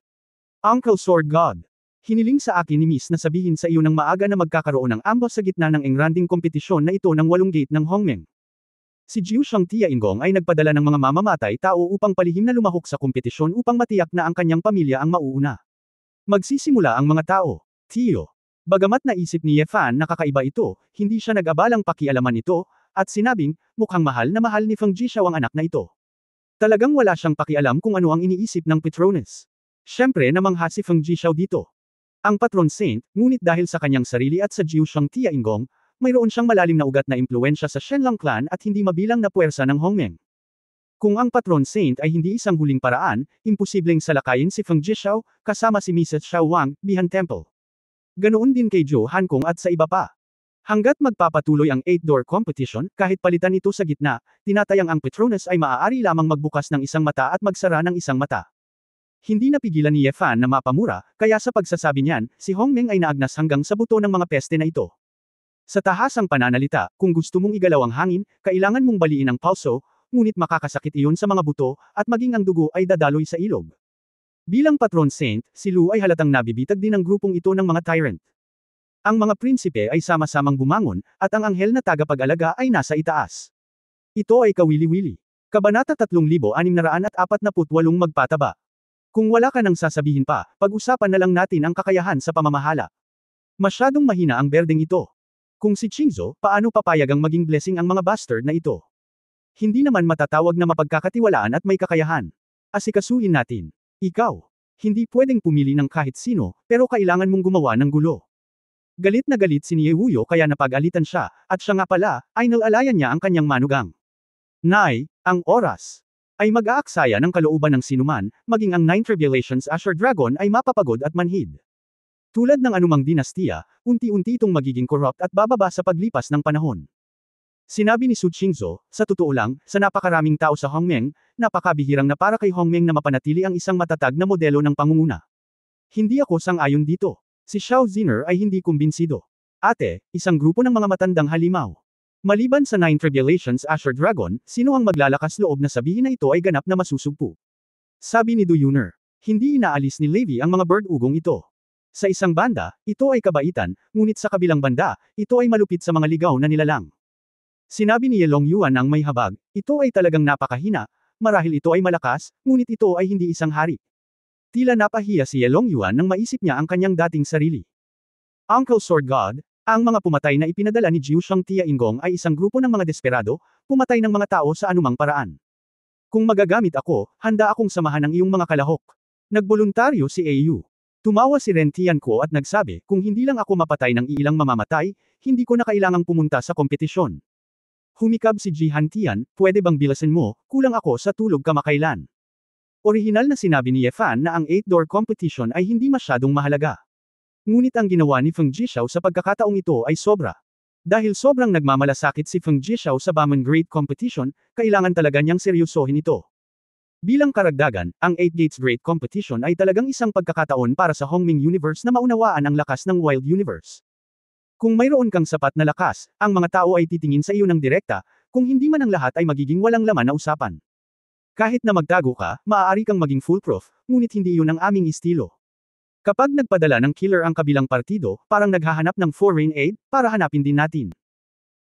Uncle Sword God. Hiniling sa akin ni Miss na sabihin sa iyo ng maaga na magkakaroon ng ambush sa gitna ng engranding kompetisyon na ito ng 8 gate ng Hongmeng. Si Jiu Shangtia Ingong ay nagpadala ng mga mamamatay tao upang palihim na lumahok sa kompetisyon upang matiyak na ang kanyang pamilya ang mauuna. Magsisimula ang mga tao. Tiyo. Bagamat naisip ni Ye Fan na kakaiba ito, hindi siya nag-abalang pakialaman ito, at sinabing, mukhang mahal na mahal ni Feng Jishaw ang anak na ito. Talagang wala siyang pakialam kung ano ang iniisip ng Petronas. Siyempre namangha si Feng Jixiao dito. Ang patron saint, ngunit dahil sa kanyang sarili at sa Jiushang Tiainggong, mayroon siyang malalim na ugat na impluensya sa Shenlang clan at hindi mabilang na puwersa ng Hongmeng. Kung ang patron saint ay hindi isang huling paraan, imposibleng salakayin si Feng Jixiao, kasama si Mrs. Xiao Wang, Bihan Temple. Ganoon din kay Zhou Hankong at sa iba pa. Hanggat magpapatuloy ang 8-door competition, kahit palitan ito sa gitna, tinatayang ang Patronus ay maaari lamang magbukas ng isang mata at magsara ng isang mata. Hindi napigilan ni Ye Fan na mapamura, kaya sa pagsasabi niyan, si Hongmeng ay naagnas hanggang sa buto ng mga peste na ito. Sa tahasang pananalita, kung gusto mong igalaw ang hangin, kailangan mong baliin ang pulso, ngunit makakasakit iyon sa mga buto, at maging ang dugo ay dadaloy sa ilog. Bilang patron saint, si Lu ay halatang nabibitag din ang grupong ito ng mga tyrant. Ang mga prinsipe ay sama-samang bumangon, at ang anghel na tagapag-alaga ay nasa itaas. Ito ay kawili-wili. Kabanata 3648 magpataba. Kung wala ka nang sasabihin pa, pag-usapan na lang natin ang kakayahan sa pamamahala. Masyadong mahina ang berdeng ito. Kung si Qingzhou, paano papayagang maging blessing ang mga bastard na ito? Hindi naman matatawag na mapagkakatiwalaan at may kakayahan. Asikasuhin natin. Ikaw. Hindi pwedeng pumili ng kahit sino, pero kailangan mong gumawa ng gulo. Galit na galit si Ye Wuyo kaya napag-alitan siya, at siya nga pala, ay nalalayan niya ang kanyang manugang. Nay, ang oras ay mag-aaksaya ng kalooban ng sinuman, maging ang Nine Tribulations Azure Dragon ay mapapagod at manhid. Tulad ng anumang dinastiya, unti-unti itong magiging corrupt at bababa sa paglipas ng panahon. Sinabi ni Su Qingzhou, sa totoo lang, sa napakaraming tao sa Hongmeng, napakabihirang na para kay Hongmeng na mapanatili ang isang matatag na modelo ng pangunguna. Hindi ako sang-ayon dito. Si Xiao Ziner ay hindi kumbinsido. Ate, isang grupo ng mga matandang halimaw. Maliban sa Nine Tribulations Azure Dragon, sino ang maglalakas loob na sabihin na ito ay ganap na masusugpo? Sabi ni Du Yuner. Hindi inaalis ni Levi ang mga bird-ugong ito. Sa isang banda, ito ay kabaitan, ngunit sa kabilang banda, ito ay malupit sa mga ligaw na nilalang. Sinabi ni Ye Longyuan ang may habag, ito ay talagang napakahina, marahil ito ay malakas, ngunit ito ay hindi isang hari. Tila napahiya si Ye Longyuan nang maisip niya ang kanyang dating sarili. Uncle Sword God, ang mga pumatay na ipinadala ni Jiushang Tiainggong ay isang grupo ng mga desperado, pumatay ng mga tao sa anumang paraan. Kung magagamit ako, handa akong samahan ang iyong mga kalahok. Nagboluntaryo si AU. Tumawa si Ren Tianquo at nagsabi, kung hindi lang ako mapatay ng ilang mamamatay, hindi ko na kailangang pumunta sa kompetisyon. Humikab si Jihan Tian, pwede bang bilasin mo, kulang ako sa tulog kamakailan. Orihinal na sinabi ni Ye Fan na ang 8-door competition ay hindi masyadong mahalaga. Ngunit ang ginawa ni Feng Jixiao sa pagkakataong ito ay sobra. Dahil sobrang nagmamalasakit si Feng Jixiao sa Baman Great Competition, kailangan talaga niyang seryosohin ito. Bilang karagdagan, ang 8 Gates Great Competition ay talagang isang pagkakataon para sa Hongmeng Universe na maunawaan ang lakas ng Wild Universe. Kung mayroon kang sapat na lakas, ang mga tao ay titingin sa iyo ng direkta, kung hindi man ang lahat ay magiging walang laman na usapan. Kahit na magtago ka, maaari kang maging foolproof, ngunit hindi iyon ang aming estilo. Kapag nagpadala ng killer ang kabilang partido, parang naghahanap ng foreign aid, para hanapin din natin.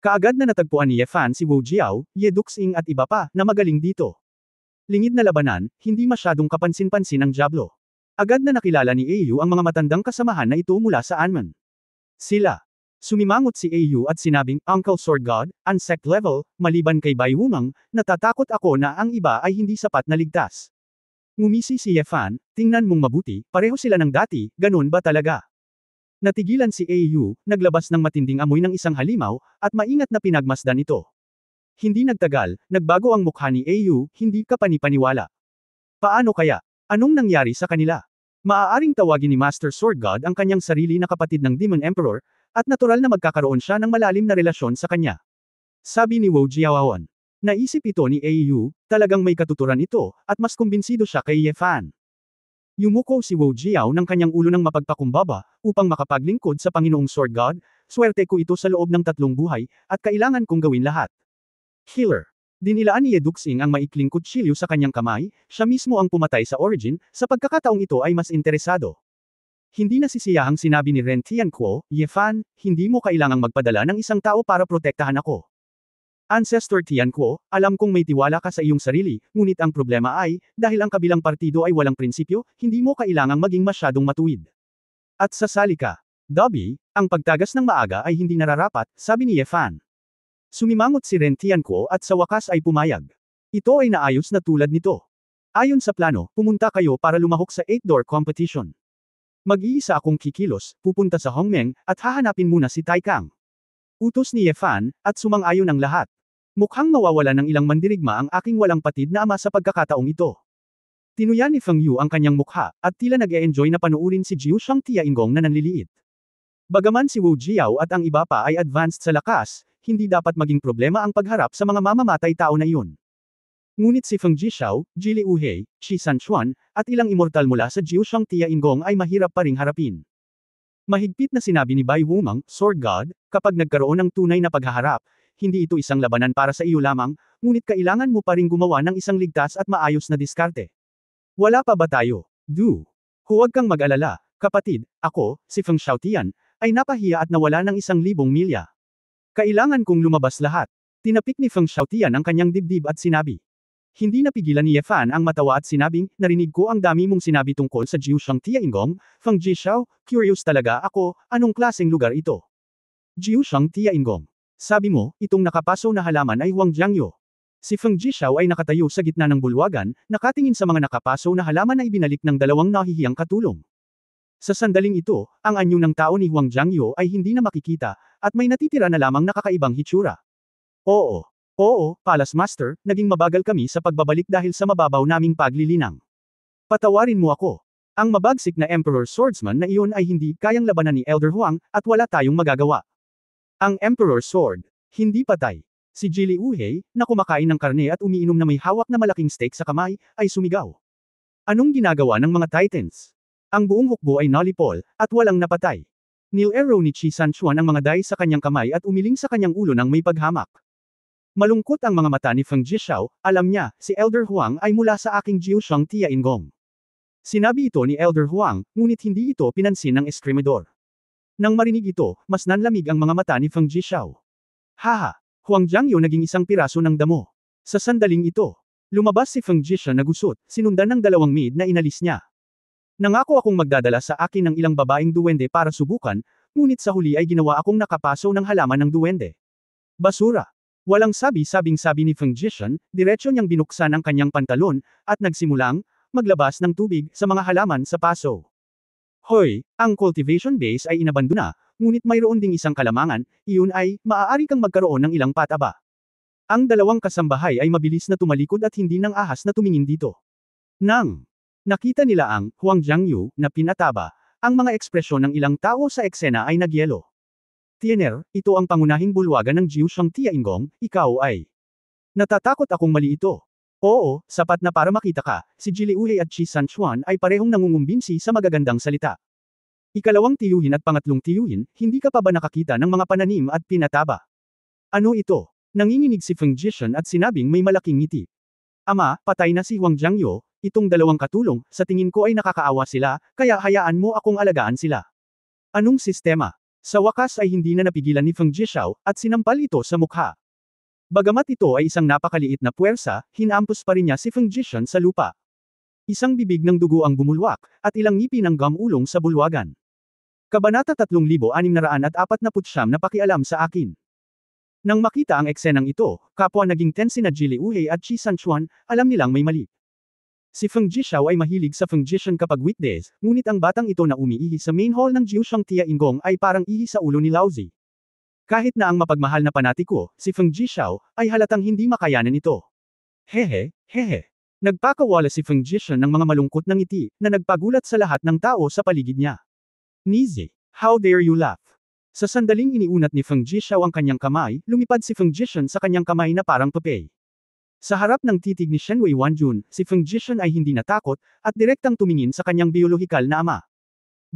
Kaagad na natagpuan ni Ye Fan si Wu Jiao, Ye Duxing at iba pa, na magaling dito. Lingid na labanan, hindi masyadong kapansin-pansin ang Diablo. Agad na nakilala ni AU ang mga matandang kasamahan na ito mula sa Anman. Sila. Sumimangot si AU at sinabing, Uncle Sword God, unsect level, maliban kay Bai Wumang, natatakot ako na ang iba ay hindi sapat na ligtas. Ngumisi si Ye Fan, tingnan mong mabuti, pareho sila ng dati, ganun ba talaga? Natigilan si AU, naglabas ng matinding amoy ng isang halimaw, at maingat na pinagmasdan ito. Hindi nagtagal, nagbago ang mukha ni AU, hindi ka panipaniwala. Paano kaya? Anong nangyari sa kanila? Maaaring tawagin ni Master Sword God ang kanyang sarili na kapatid ng Demon Emperor, at natural na magkakaroon siya ng malalim na relasyon sa kanya. Sabi ni Wu Jiaowan. Naisip ito ni AU, talagang may katuturan ito, at mas kumbinsido siya kay Ye Fan. Yumuko si Wu Jiao ng kanyang ulo ng mapagpakumbaba, upang makapaglingkod sa Panginoong Sword God, swerte ko ito sa loob ng 3 buhay, at kailangan kong gawin lahat. Killer. Dinilaan ni Ye Duxing ang maikling kutsilyo sa kanyang kamay, siya mismo ang pumatay sa Origin, sa pagkakataong ito ay mas interesado. Hindi nasisiyahang sinabi ni Ren Tianquo, Ye Fan, hindi mo kailangang magpadala ng isang tao para protektahan ako. Ancestor Tianquo, alam kong may tiwala ka sa iyong sarili, ngunit ang problema ay, dahil ang kabilang partido ay walang prinsipyo, hindi mo kailangang maging masyadong matuwid. At sasali ka. Dobby, ang pagtagas ng maaga ay hindi nararapat, sabi ni Ye Fan. Sumimangot si Ren Tianquo at sa wakas ay pumayag. Ito ay naayos na tulad nito. Ayon sa plano, pumunta kayo para lumahok sa 8-door competition. Mag-iisa akong kikilos, pupunta sa Hongmeng, at hahanapin muna si Tai Kang. Utos ni Ye Fan, at sumang-ayon ang lahat. Mukhang mawawala ng ilang mandirigma ang aking walang patid na ama sa pagkakataong ito. Tinuya ni Feng Yu ang kanyang mukha, at tila nag-e-enjoy na panuurin si Jiu Shangtia Ingong na nanliliit. Bagaman si Wu Jiao at ang iba pa ay advanced sa lakas, hindi dapat maging problema ang pagharap sa mga mamamatay tao na iyon. Ngunit si Feng Jishao, Jili Uhe, Shi Sanchuan, at ilang immortal mula sa Jiu Shangtia Ingong ay mahirap pa ring harapin. Mahigpit na sinabi ni Bai Wumang, Sword God, kapag nagkaroon ng tunay na paghaharap, hindi ito isang labanan para sa iyo lamang, ngunit kailangan mo pa ring gumawa ng isang ligtas at maayos na diskarte. Wala pa ba tayo? Huwag kang mag-alala, kapatid, ako, si Feng Xiaotian, ay napahiya at nawala ng 1,000 milya. Kailangan kong lumabas lahat. Tinapik ni Feng Xiaotian ang kanyang dibdib at sinabi. Hindi napigilan ni Ye Fan ang matawa at sinabing, narinig ko ang dami mong sinabi tungkol sa Jiu Shangtia Ingong, Feng Jishao, curious talaga ako, anong klaseng lugar ito? Jiu Shangtia Ingong. Sabi mo, itong nakapaso na halaman ay Huang Jiangyo. Si Feng Jishao ay nakatayo sa gitna ng bulwagan, nakatingin sa mga nakapaso na halaman na ibinalik ng dalawang nahihiyang katulong. Sa sandaling ito, ang anyo ng tao ni Huang Jiangyo ay hindi na makikita, at may natitira na lamang na kakaibang hitsura. Oo, Palace Master, naging mabagal kami sa pagbabalik dahil sa mababaw naming paglilinang. Patawarin mo ako. Ang mabagsik na Emperor Swordsman na iyon ay hindi kayang labanan ni Elder Huang, at wala tayong magagawa. Ang Emperor Sword, hindi patay. Si Jili Uhe, na kumakain ng karne at umiinom na may hawak na malaking steak sa kamay, ay sumigaw. Anong ginagawa ng mga Titans? Ang buong hukbo ay nalipol, at walang napatay. Nil-arrow ni Chi Sanchuan ang mga dye sa kanyang kamay at umiling sa kanyang ulo ng may paghamak. Malungkot ang mga mata ni Feng Jishao, alam niya, si Elder Huang ay mula sa aking Jiu Shangtia Ingong. Sinabi ito ni Elder Huang, ngunit hindi ito pinansin ng Escrimador. Nang marinig ito, mas nanlamig ang mga mata ni Feng Jishao. Haha, Huang Jiangyo naging isang piraso ng damo. Sa sandaling ito, lumabas si Feng Jishao na gusot, sinundan ng 2 maid na inalis niya. Nangako akong magdadala sa akin ng ilang babaeng duwende para subukan, ngunit sa huli ay ginawa akong nakapaso ng halaman ng duwende. Basura. Walang sabi-sabing-sabi ni Feng Jishao, diretso niyang binuksan ang kanyang pantalon, at nagsimulang maglabas ng tubig sa mga halaman sa paso. Hoy, ang cultivation base ay inabandona, ngunit mayroon ding isang kalamangan, iyon ay, maaari kang magkaroon ng ilang pataba. Ang 2 kasambahay ay mabilis na tumalikod at hindi nang ahas na tumingin dito. Nang nakita nila ang Huang Jiangyu na pinataba, ang mga ekspresyon ng ilang tao sa eksena ay nagyelo. Tiener, ito ang pangunahing bulwagan ng Jiu Shangtia Ingong, ikaw ay. Natatakot akong mali ito. Oo, sapat na para makita ka, si Jili Uhe at Chi Sanchuan ay parehong nangungumbinsi sa magagandang salita. Ikalawang tiyuhin at pangatlong tiyuhin, hindi ka pa ba nakakita ng mga pananim at pinataba? Ano ito? Nanginginig si Feng Jishao at sinabing may malaking ngiti. Ama, patay na si Huang Jiangyo, itong 2 katulong, sa tingin ko ay nakakaawa sila, kaya hayaan mo akong alagaan sila. Anong sistema? Sa wakas ay hindi na napigilan ni Feng Jishao, at sinampal ito sa mukha. Bagamat ito ay isang napakaliit na puwersa, hinampos pa rin niya si Feng Jishao sa lupa. Isang bibig ng dugo ang bumulwak, at ilang ngipin ang gumulong sa bulwagan. Kabanata 3649 na pakialam sa akin. Nang makita ang eksenang ito, kapwa naging tensi na Jili Uhe at Chi Sanchuan, alam nilang may mali. Si Feng Jishao ay mahilig sa Feng Jishao kapag weekdays, ngunit ang batang ito na umiihi sa main hall ng Jiu Shangtia Ingong ay parang ihi sa ulo ni Laozi. Kahit na ang mapagmahal na panatiko, si Feng Jishao, ay halatang hindi makayanan ito. Hehe. Nagpakawala si Feng Jishao ng mga malungkot na ngiti, na nagpagulat sa lahat ng tao sa paligid niya. Nizi, how dare you laugh? Sa sandaling iniunat ni Feng Jishao ang kanyang kamay, lumipad si Feng Jishao sa kanyang kamay na parang papel. Sa harap ng titig ni Shenwei Wanjun, si Feng Jishao ay hindi natakot, at direktang tumingin sa kanyang biolohikal na ama.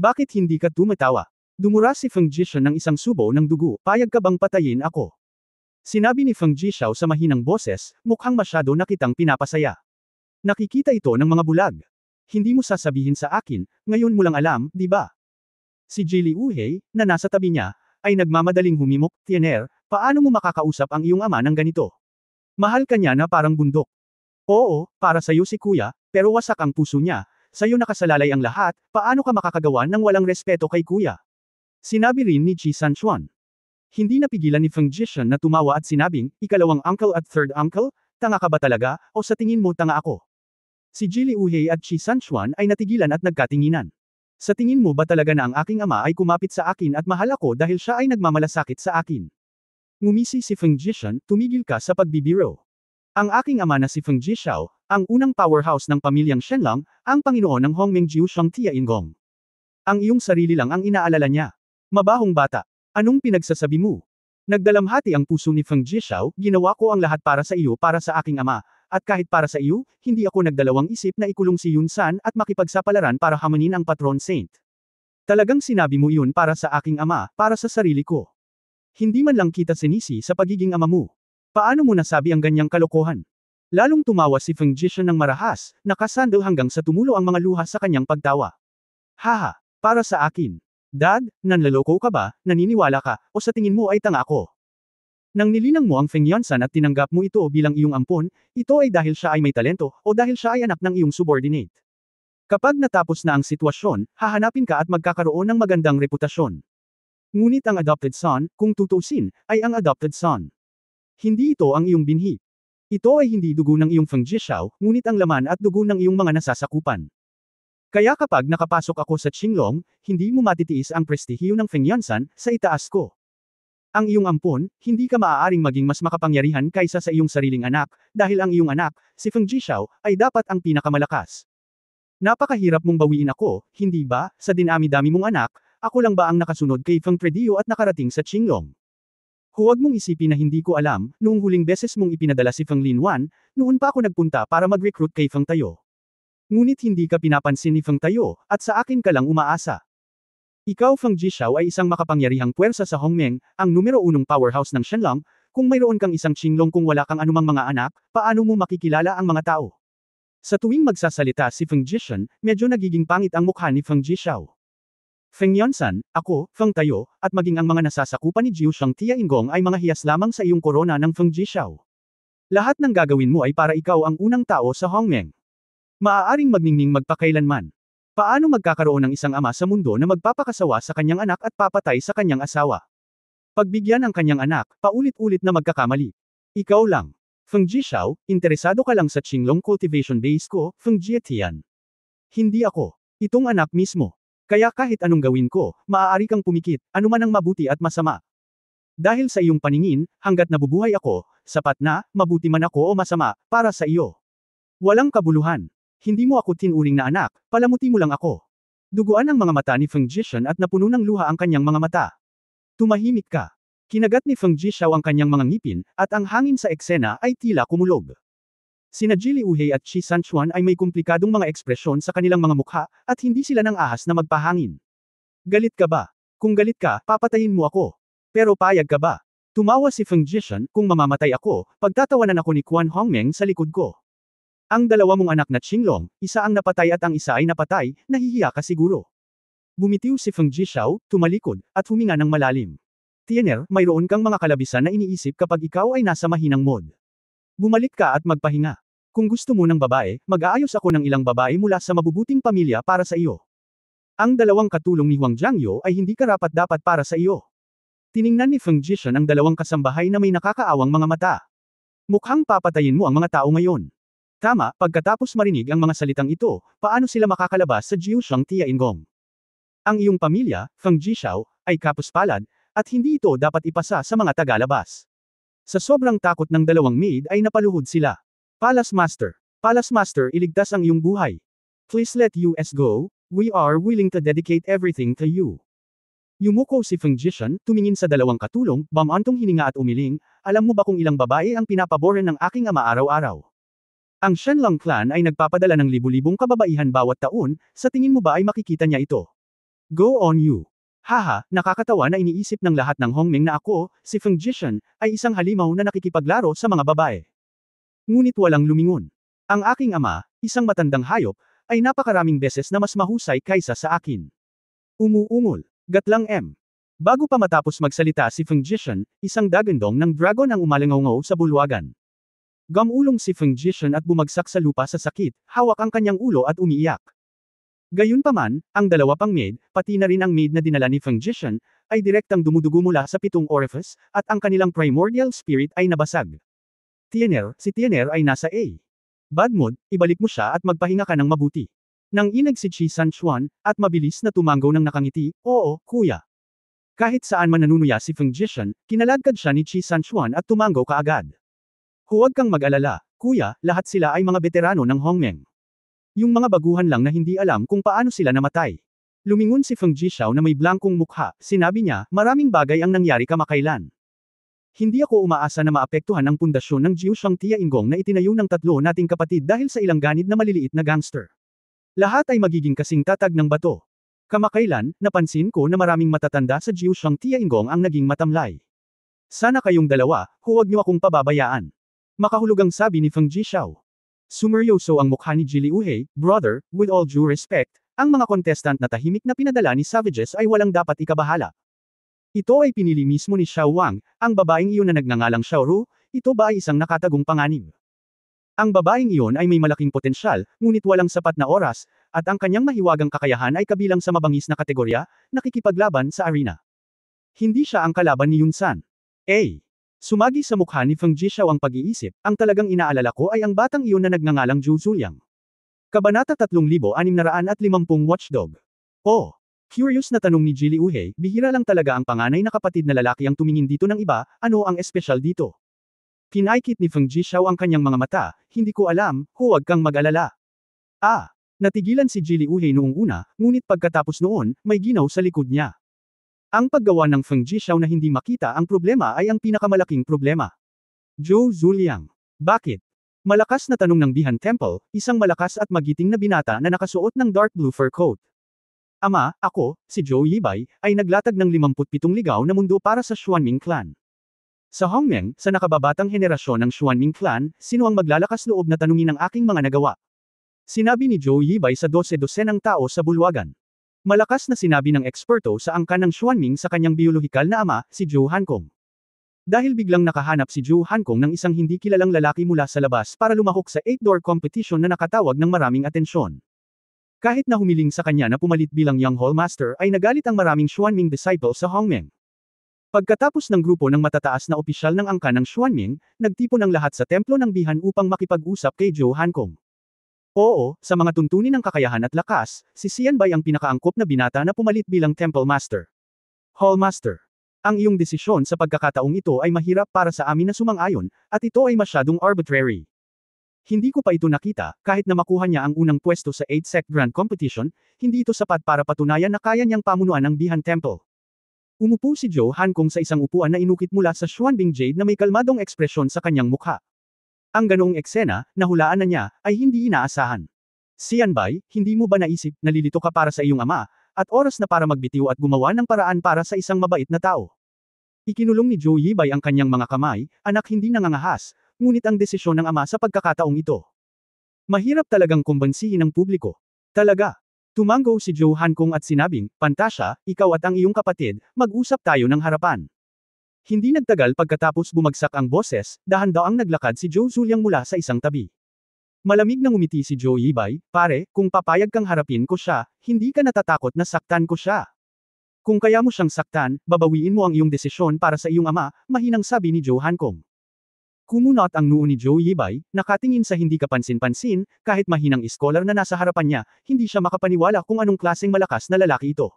Bakit hindi ka tumatawa? Dumura si Feng Jishao ng isang subo ng dugo, payag ka bang patayin ako? Sinabi ni Feng Jishao sa mahinang boses, mukhang masyado na kitang pinapasaya. Nakikita ito ng mga bulag. Hindi mo sasabihin sa akin, ngayon mo lang alam, di ba? Si Jili Uhe, na nasa tabi niya, ay nagmamadaling humimok, Tiener, paano mo makakausap ang iyong ama ng ganito? Mahal ka niya na parang bundok. Oo, para sa'yo si kuya, pero wasak ang puso niya, sa'yo nakasalalay ang lahat, paano ka makakagawa ng walang respeto kay kuya? Sinabi rin ni Chi Sanchuan. Hindi napigilan ni Feng Jishao na tumawa at sinabing, ikalawang uncle at third uncle, tanga ka ba talaga, o sa tingin mo tanga ako? Si Jili Uhe at Chi Sanchuan ay natigilan at nagkatinginan. Sa tingin mo ba talaga na ang aking ama ay kumapit sa akin at mahal ako dahil siya ay nagmamalasakit sa akin? Ngumisi si Feng Jishan, tumigil ka sa pagbibiro. Ang aking ama na si Feng Jixiao, ang unang powerhouse ng pamilyang Shenlang, ang Panginoon ng Hongmeng Jiu Shang Tia Ingong. Ang iyong sarili lang ang inaalala niya. Mabahong bata. Anong pinagsasabi mo? Nagdalamhati ang puso ni Feng Jixiao, ginawa ko ang lahat para sa iyo para sa aking ama, at kahit para sa iyo, hindi ako nagdalawang isip na ikulong si Yun San at makipagsapalaran para hamanin ang patron saint. Talagang sinabi mo iyon para sa aking ama, para sa sarili ko. Hindi man lang kita sinisi sa pagiging ama mo. Paano mo nasabi ang ganyang kalokohan? Lalong tumawa si Feng Jishan ng marahas, nakasandal hanggang sa tumulo ang mga luha sa kanyang pagtawa. Haha, para sa akin. Dad, nanlaloko ka ba, naniniwala ka, o sa tingin mo ay tanga ako? Nang nilinang mo ang Feng Yunsan at tinanggap mo ito bilang iyong ampon, ito ay dahil siya ay may talento, o dahil siya ay anak ng iyong subordinate. Kapag natapos na ang sitwasyon, hahanapin ka at magkakaroon ng magandang reputasyon. Ngunit ang adopted son, kung tutusin, ay ang adopted son. Hindi ito ang iyong binhi. Ito ay hindi dugo ng iyong Feng Jixiao, ngunit ang laman at dugo ng iyong mga nasasakupan. Kaya kapag nakapasok ako sa Qinglong, hindi mo matitiis ang prestihiyo ng Feng Yunsan sa itaas ko. Ang iyong ampon, hindi ka maaaring maging mas makapangyarihan kaysa sa iyong sariling anak, dahil ang iyong anak, si Feng Jixiao, ay dapat ang pinakamalakas. Napakahirap mong bawiin ako, hindi ba, sa dinami-dami mong anak, ako lang ba ang nakasunod kay Feng Tredio at nakarating sa Qinglong? Huwag mong isipin na hindi ko alam, noong huling beses mong ipinadala si Feng Linwan, noon pa ako nagpunta para mag-recruit kay Feng Tayo. Ngunit hindi ka pinapansin ni Feng Tayo, at sa akin ka lang umaasa. Ikaw Feng Jixiao ay isang makapangyarihang puwersa sa Hongmeng, ang numero unong powerhouse ng Shenlang, kung mayroon kang isang Qinglong kung wala kang anumang mga anak, paano mo makikilala ang mga tao? Sa tuwing magsasalita si Feng Jishan, medyo nagiging pangit ang mukha ni Feng Jixiao. Feng Yunsan, ako, Feng Tayo, at maging ang mga nasasakupan ni Jiu Shang Tia Ingong ay mga hiyas lamang sa iyong korona ng Feng Jixiao. Lahat ng gagawin mo ay para ikaw ang unang tao sa Hongmeng. Maaaring magningning magpakailanman. Paano magkakaroon ng isang ama sa mundo na magpapakasawa sa kanyang anak at papatay sa kanyang asawa? Pagbigyan ang kanyang anak, paulit-ulit na magkakamali. Ikaw lang. Feng Jixiao, interesado ka lang sa Qinglong cultivation base ko, Feng Jietian. Hindi ako. Itong anak mismo. Kaya kahit anong gawin ko, maaari kang pumikit, anuman ang mabuti at masama. Dahil sa iyong paningin, hanggat nabubuhay ako, sapat na, mabuti man ako o masama, para sa iyo. Walang kabuluhan. Hindi mo ako tinuring na anak, palamuti mo lang ako. Duguan ang mga mata ni Feng Jishan at napuno ng luha ang kanyang mga mata. Tumahimik ka. Kinagat ni Feng Jixiao ang kanyang mga ngipin, at ang hangin sa eksena ay tila kumulog. Sina Jili Uhe at Chi Sanchuan ay may komplikadong mga ekspresyon sa kanilang mga mukha, at hindi sila nang ahas na magpahangin. Galit ka ba? Kung galit ka, papatayin mo ako. Pero payag ka ba? Tumawa si Feng Jishan, kung mamamatay ako, pagtatawanan ako ni Quan Hongmeng sa likod ko. Ang dalawa mong anak na Qinglong, isa ang napatay at ang isa ay napatay, nahihiya ka siguro. Bumitiw si Feng Jixiao, tumalikod, at huminga ng malalim. Tiener, mayroon kang mga kalabisan na iniisip kapag ikaw ay nasa mahinang mod. Bumalik ka at magpahinga. Kung gusto mo ng babae, mag-aayos ako ng ilang babae mula sa mabubuting pamilya para sa iyo. Ang dalawang katulong ni Huang Jiangyo ay hindi karapat-dapat para sa iyo. Tiningnan ni Feng Jishan ang dalawang kasambahay na may nakakaawang mga mata. Mukhang papatayin mo ang mga tao ngayon. Tama, pagkatapos marinig ang mga salitang ito, paano sila makakalabas sa Jiu Shang Tia Ingong? Ang iyong pamilya, Feng Jixiao, ay kapuspalad, at hindi ito dapat ipasa sa mga tagalabas. Sa sobrang takot ng dalawang maid ay napaluhod sila. Palace Master, iligtas ang iyong buhay. Please let us go, we are willing to dedicate everything to you. Yumuko si Feng Jishan, tumingin sa dalawang katulong, bamantong hininga at umiling, alam mo ba kung ilang babae ang pinapaboran ng aking ama araw-araw? Ang Shenlang clan ay nagpapadala ng libu-libong kababaihan bawat taon, sa tingin mo ba ay makikita niya ito? Go on you. Haha, nakakatawa na iniisip ng lahat ng Hongmeng na ako, si Feng Jishan, ay isang halimaw na nakikipaglaro sa mga babae. Ngunit walang lumingon. Ang aking ama, isang matandang hayop, ay napakaraming beses na mas mahusay kaysa sa akin. Umuungol. Gatlang M. Bago pa matapos magsalita si Feng Jishan, isang dagandong ng dragon ang umalangaw sa bulwagan. Gamulong si Feng Jishan at bumagsak sa lupa sa sakit, hawak ang kanyang ulo at umiiyak. Gayunpaman, ang dalawa pang maid, pati na rin ang maid na dinala ni Feng Jishan, ay direktang dumudugo mula sa 7 orifice, at ang kanilang primordial spirit ay nabasag. Si Tiener ay nasa A. bad mood, ibalik mo siya at magpahinga ka ng mabuti. Nang inag si Chi Sanchuan, at mabilis na tumanggaw ng nakangiti, oo, kuya. Kahit saan man nanunuya si Feng Jishan, kinaladkad siya ni Chi Sanchuan at tumanggaw kaagad. Huwag kang mag-alala, kuya, lahat sila ay mga veterano ng Hongmeng. Yung mga baguhan lang na hindi alam kung paano sila namatay. Lumingon si Feng Jishao na may blankong mukha, sinabi niya, maraming bagay ang nangyari kamakailan. Hindi ako umaasa na maapektuhan ang pundasyon ng Jiushang Tiangong na itinayo ng tatlo nating kapatid dahil sa ilang ganid na maliliit na gangster. Lahat ay magiging kasing tatag ng bato. Kamakailan, napansin ko na maraming matatanda sa Jiushang Tiangong ang naging matamlay. Sana kayong dalawa, huwag niyo akong pababayaan. Makahulugang sabi ni Feng Jishao. Sumeryoso ang mukha ni Ji Liuhei, brother, with all due respect, ang mga contestant na tahimik na pinadala ni Savages ay walang dapat ikabahala. Ito ay pinili mismo ni Xiao Wang, ang babaeng iyon na nagngangalang Xiao Ru, ito ba ay isang nakatagong panganib? Ang babaeng iyon ay may malaking potensyal, ngunit walang sapat na oras, at ang kanyang mahiwagang kakayahan ay kabilang sa mabangis na kategorya, nakikipaglaban sa arena. Hindi siya ang kalaban ni Yun San. Sumagi sa mukha ni Feng Jishao ang pag-iisip, ang talagang inaalala ko ay ang batang iyon na nagngangalang Zhu Zuliang. Kabanata 3650 Watchdog. Oh! Curious na tanong ni Ji Liuhei, bihira lang talaga ang panganay na kapatid na lalaki ang tumingin dito ng iba, ano ang espesyal dito? Kinaikit ni Feng Jishao ang kanyang mga mata, hindi ko alam, huwag kang mag-alala. Natigilan si Ji Liuhei noong una, ngunit pagkatapos noon, may ginaw sa likod niya. Ang paggawa ng Feng Jishao na hindi makita ang problema ay ang pinakamalaking problema. Zhou Zuliang. Bakit? Malakas na tanong ng Bihan Temple, isang malakas at magiting na binata na nakasuot ng dark blue fur coat. Ama, ako, si Zhou Yibai, ay naglatag ng 57 ligaw na mundo para sa Xuanming clan. Sa Hongmeng, sa nakababatang henerasyon ng Xuanming clan, sino ang maglalakas loob na tanungin ang aking mga nagawa? Sinabi ni Zhou Yibai sa 12-dosenang tao sa bulwagan. Malakas na sinabi ng eksperto sa angkan ng Xuanming sa kanyang biolohikal na ama, si Zhou Hankong. Dahil biglang nakahanap si Zhou Hankong ng isang hindi kilalang lalaki mula sa labas para lumahok sa 8-door competition na nakatawag ng maraming atensyon. Kahit na humiling sa kanya na pumalit bilang Young Hall Master ay nagalit ang maraming Xuanming disciple sa Hongmeng. Pagkatapos ng grupo ng matataas na opisyal ng angkan ng Xuanming, nagtipon ang lahat sa templo ng Bihan upang makipag-usap kay Zhou Hankong. Oo, sa mga tuntunin ng kakayahan at lakas, si Xianbai ang pinakaangkop na binata na pumalit bilang Temple Master. Hall Master. Ang iyong desisyon sa pagkakataong ito ay mahirap para sa amin na sumang-ayon, at ito ay masyadong arbitrary. Hindi ko pa ito nakita, kahit na makuha niya ang unang pwesto sa 8-sect Grand Competition, hindi ito sapat para patunayan na kaya niyang pamunuan ang Bihan Temple. Umupo si Zhou Hankong sa isang upuan na inukit mula sa Xuanbing Jade na may kalmadong ekspresyon sa kanyang mukha. Ang ganoong eksena, nahulaan na niya, ay hindi inaasahan. Xianbai, hindi mo ba naisip, nalilito ka para sa iyong ama, at oras na para magbitiw at gumawa ng paraan para sa isang mabait na tao? Ikinulong ni Zhou Yibai ang kanyang mga kamay, anak hindi nangangahas, ngunit ang desisyon ng ama sa pagkakataong ito. Mahirap talagang kumbansihin ang publiko. Talaga. Tumanggo si Zhou Hankong at sinabing, Pantasya, ikaw at ang iyong kapatid, mag-usap tayo ng harapan. Hindi nagtagal pagkatapos bumagsak ang boses, dahan-daang naglakad si Zhou Zuliang mula sa isang tabi. Malamig na ngumiti si Zhou Yibai, pare, kung papayag kang harapin ko siya, hindi ka natatakot na saktan ko siya. Kung kaya mo siyang saktan, babawiin mo ang iyong desisyon para sa iyong ama, mahinang sabi ni Zhou Hankong. Kumunot ang noo ni Zhou Yibai, nakatingin sa hindi kapansin-pansin, kahit mahinang iskolar na nasa harapan niya, hindi siya makapaniwala kung anong klaseng malakas na lalaki ito.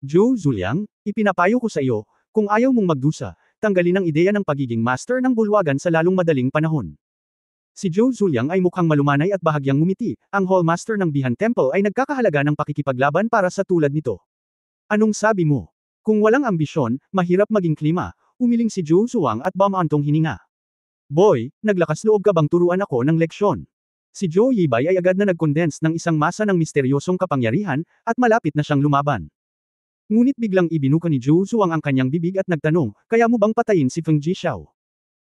Zhou Zuliang, ipinapayo ko sa iyo, kung ayaw mong magdusa, tanggalin ang ideya ng pagiging master ng bulwagan sa lalong madaling panahon. Si Zhou Zuliang ay mukhang malumanay at bahagyang ngumiti, ang Hall Master ng Bihan Temple ay nagkakahalaga ng pakikipaglaban para sa tulad nito. Anong sabi mo? Kung walang ambisyon, mahirap maging klima, umiling si Zhou Zuang at bumantong hininga. Boy, naglakas loob ka bang turuan ako ng leksyon? Si Zhou Yibai ay agad na nag-condense ng isang masa ng misteryosong kapangyarihan, at malapit na siyang lumaban. Ngunit biglang ibinuka ni Zhou Zuang ang kanyang bibig at nagtanong, kaya mo bang patayin si Feng Jishao?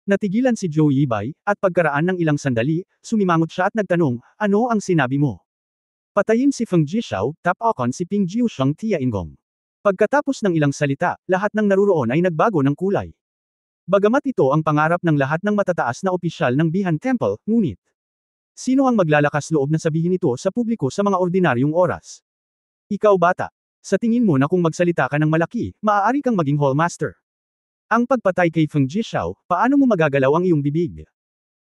Natigilan si Zhou Yibai, at pagkaraan ng ilang sandali, sumimangot siya at nagtanong, ano ang sinabi mo? Patayin si Feng Jishao, tapakon si Ping Jiushang Tiangong. Pagkatapos ng ilang salita, lahat ng naruroon ay nagbago ng kulay. Bagamat ito ang pangarap ng lahat ng matataas na opisyal ng Bihan Temple, ngunit sino ang maglalakas loob na sabihin ito sa publiko sa mga ordinaryong oras? Ikaw bata. Sa tingin mo na kung magsalita ka ng malaki, maaari kang maging Hall Master. Ang pagpatay kay Feng Jishao, paano mo magagalaw ang iyong bibig?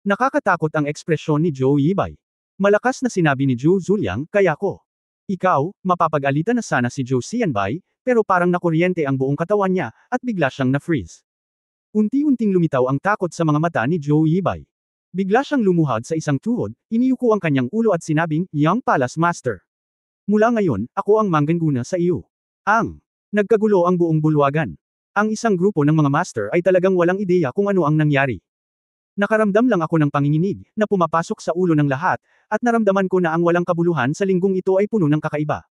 Nakakatakot ang ekspresyon ni Zhou Yibay. Malakas na sinabi ni Zhu Zuliang, kaya ko. Ikaw, mapapag-alitan na sana si Zhou Xianbai, pero parang nakuryente ang buong katawan niya, at bigla siyang na-freeze. Unti-unting lumitaw ang takot sa mga mata ni Zhou Yibay. Bigla siyang lumuhad sa isang tuhod, iniyuko ang kanyang ulo at sinabing, Young Palace Master. Mula ngayon, ako ang manggaguna sa iyo. Nagkagulo ang buong bulwagan. Ang isang grupo ng mga master ay talagang walang ideya kung ano ang nangyari. Nakaramdam lang ako ng panginginig, na pumapasok sa ulo ng lahat, at naramdaman ko na ang walang kabuluhan sa linggong ito ay puno ng kakaiba.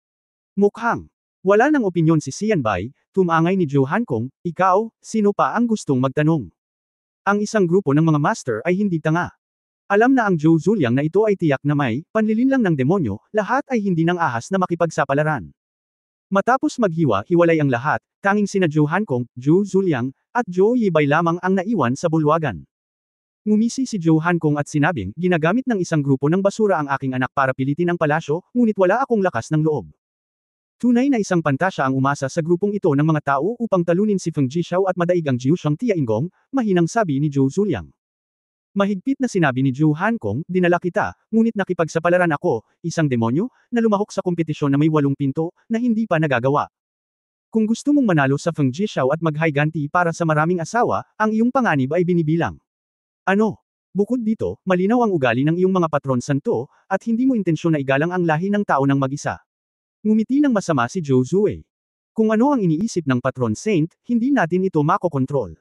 Mukhang wala ng opinyon si Xianbai, tumangay ni Zhou Hankong, ikaw, sino pa ang gustong magtanong? Ang isang grupo ng mga master ay hindi tanga. Alam na ang Zhou Zuliang na ito ay tiyak na may panlilin lang ng demonyo, lahat ay hindi nang ahas na makipagsapalaran. Matapos maghiwa-hiwalay ang lahat, tanging sina Zhou Hankong, Zhou Zuliang, at Zhou Yibay lamang ang naiwan sa bulwagan. Ngumisi si Zhou Hankong at sinabing, ginagamit ng isang grupo ng basura ang aking anak para pilitin ang palasyo, ngunit wala akong lakas ng loob. Tunay na isang pantasya ang umasa sa grupong ito ng mga tao upang talunin si Feng Jishao at madaig ang Jiu Shang Tiaingong, mahinang sabi ni Zhou Zuliang. Mahigpit na sinabi ni Zhou Hankong, dinala kita, ngunit nakipagsapalaran ako, isang demonyo, na lumahok sa kompetisyon na may 8 pinto, na hindi pa nagagawa. Kung gusto mong manalo sa Feng Jishao at mag-higanti para sa maraming asawa, ang iyong panganib ay binibilang. Ano? Bukod dito, malinaw ang ugali ng iyong mga patron santo, at hindi mo intensyon na igalang ang lahi ng tao ng mag-isa. Ngumiti ng masama si Zhou Zuwei. Kung ano ang iniisip ng patron saint, hindi natin ito makokontrol.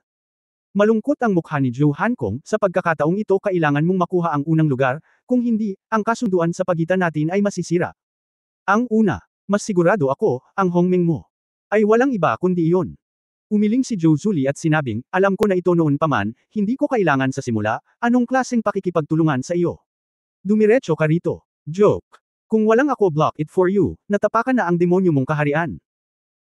Malungkot ang mukha ni Zhou Hankong, sa pagkakataong ito kailangan mong makuha ang unang lugar, kung hindi, ang kasunduan sa pagitan natin ay masisira. Ang una, mas sigurado ako, ang hongmeng mo ay walang iba kundi iyon. Umiling si Zhou Zuli at sinabing, alam ko na ito noon pa man, hindi ko kailangan sa simula, anong klaseng pakikipagtulungan sa iyo? Dumiretso ka rito. Joke. Kung walang ako block it for you, natapakan na ang demonyo mong kaharian.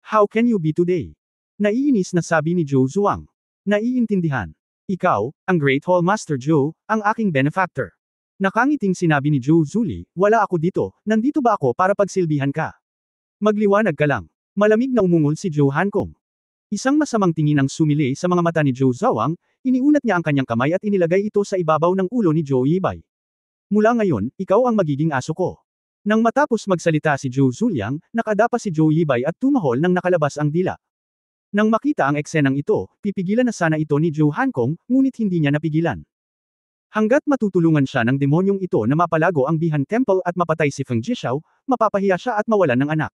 How can you be today? Naiinis na sabi ni Zhou Zuang. Naiintindihan. Ikaw, ang Great Hall Master Zhou, ang aking benefactor. Nakangiting sinabi ni Zhou Zuli, wala ako dito, nandito ba ako para pagsilbihan ka? Magliwanag ka lang. Malamig na umungol si Zhou Hankong. Isang masamang tingin ang sumili sa mga mata ni Zhou Zawang, iniunat niya ang kanyang kamay at inilagay ito sa ibabaw ng ulo ni Zhou Yibay. Mula ngayon, ikaw ang magiging aso ko. Nang matapos magsalita si Zhou Zuliang, nakadapa si Zhou Yibay at tumahol nang nakalabas ang dila. Nang makita ang eksenang ito, pipigilan na sana ito ni Zhou Hankong, ngunit hindi niya napigilan. Hanggat matutulungan siya ng demonyong ito na mapalago ang Bihan Temple at mapatay si Feng Jishao, mapapahiya siya at mawalan ng anak.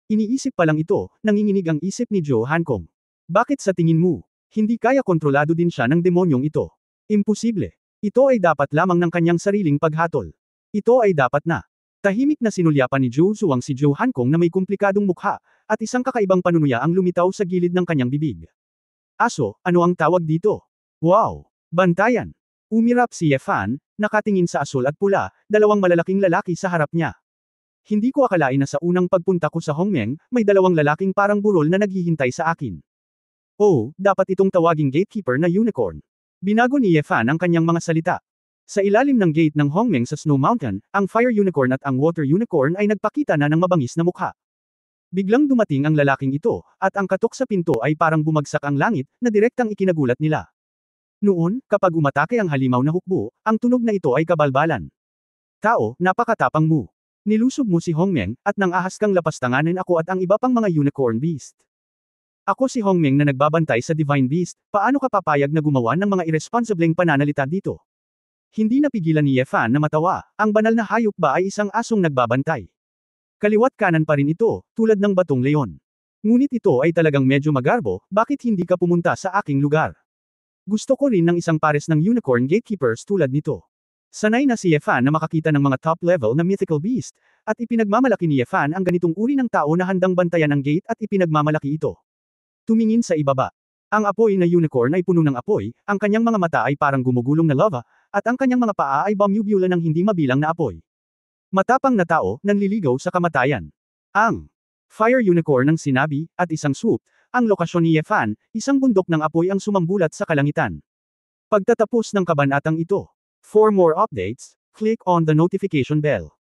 Iniisip pa lang ito, nanginginig ang isip ni Zhou Hankong. Bakit sa tingin mo, hindi kaya kontrolado din siya ng demonyong ito? Imposible. Ito ay dapat lamang ng kanyang sariling paghatol. Ito ay dapat na. Tahimik na sinulyapan ni Zhou Zuang si Zhou Hankong na may komplikadong mukha, at isang kakaibang panunuya ang lumitaw sa gilid ng kanyang bibig. Aso, ano ang tawag dito? Wow! Bantayan! Umirap si Ye Fan, nakatingin sa asul at pula, dalawang malalaking lalaki sa harap niya. Hindi ko akalain na sa unang pagpunta ko sa Hongmeng, may dalawang lalaking parang burol na naghihintay sa akin. Oh, dapat itong tawaging gatekeeper na unicorn. Binago ni Ye Fan ang kanyang mga salita. Sa ilalim ng gate ng Hongmeng sa Snow Mountain, ang Fire Unicorn at ang Water Unicorn ay nagpakita na ng mabangis na mukha. Biglang dumating ang lalaking ito, at ang katok sa pinto ay parang bumagsak ang langit, na direktang ikinagulat nila. Noon, kapag umatake ang halimaw na hukbo, ang tunog na ito ay kabalbalan. Tao, napakatapang mo. Nilusob mo si Hongmeng, at nang ahas kang lapastanganin ako at ang iba pang mga unicorn beast. Ako si Hongmeng na nagbabantay sa Divine Beast, paano ka papayag na gumawa ng mga irresponsibleng pananalita dito? Hindi napigilan ni Ye Fan na matawa, ang banal na hayop ba ay isang asong nagbabantay? Kaliwat kanan pa rin ito, tulad ng batong leon. Ngunit ito ay talagang medyo magarbo, bakit hindi ka pumunta sa aking lugar? Gusto ko rin ng isang pares ng unicorn gatekeepers tulad nito. Sanay na si Ye Fan na makakita ng mga top-level na mythical beast, at ipinagmamalaki ni Ye Fan ang ganitong uri ng tao na handang bantayan ang gate at ipinagmamalaki ito. Tumingin sa ibaba. Ang apoy na unicorn ay puno ng apoy, ang kanyang mga mata ay parang gumugulong na lava, at ang kanyang mga paa ay bumubula ng hindi mabilang na apoy. Matapang na tao, nanliligaw sa kamatayan. Ang Fire Unicorn ang sinabi, at isang swoop, ang lokasyon ni Ye Fan, isang bundok ng apoy ang sumambulat sa kalangitan. Pagtatapos ng kabanatang ito. For more updates, click on the notification bell.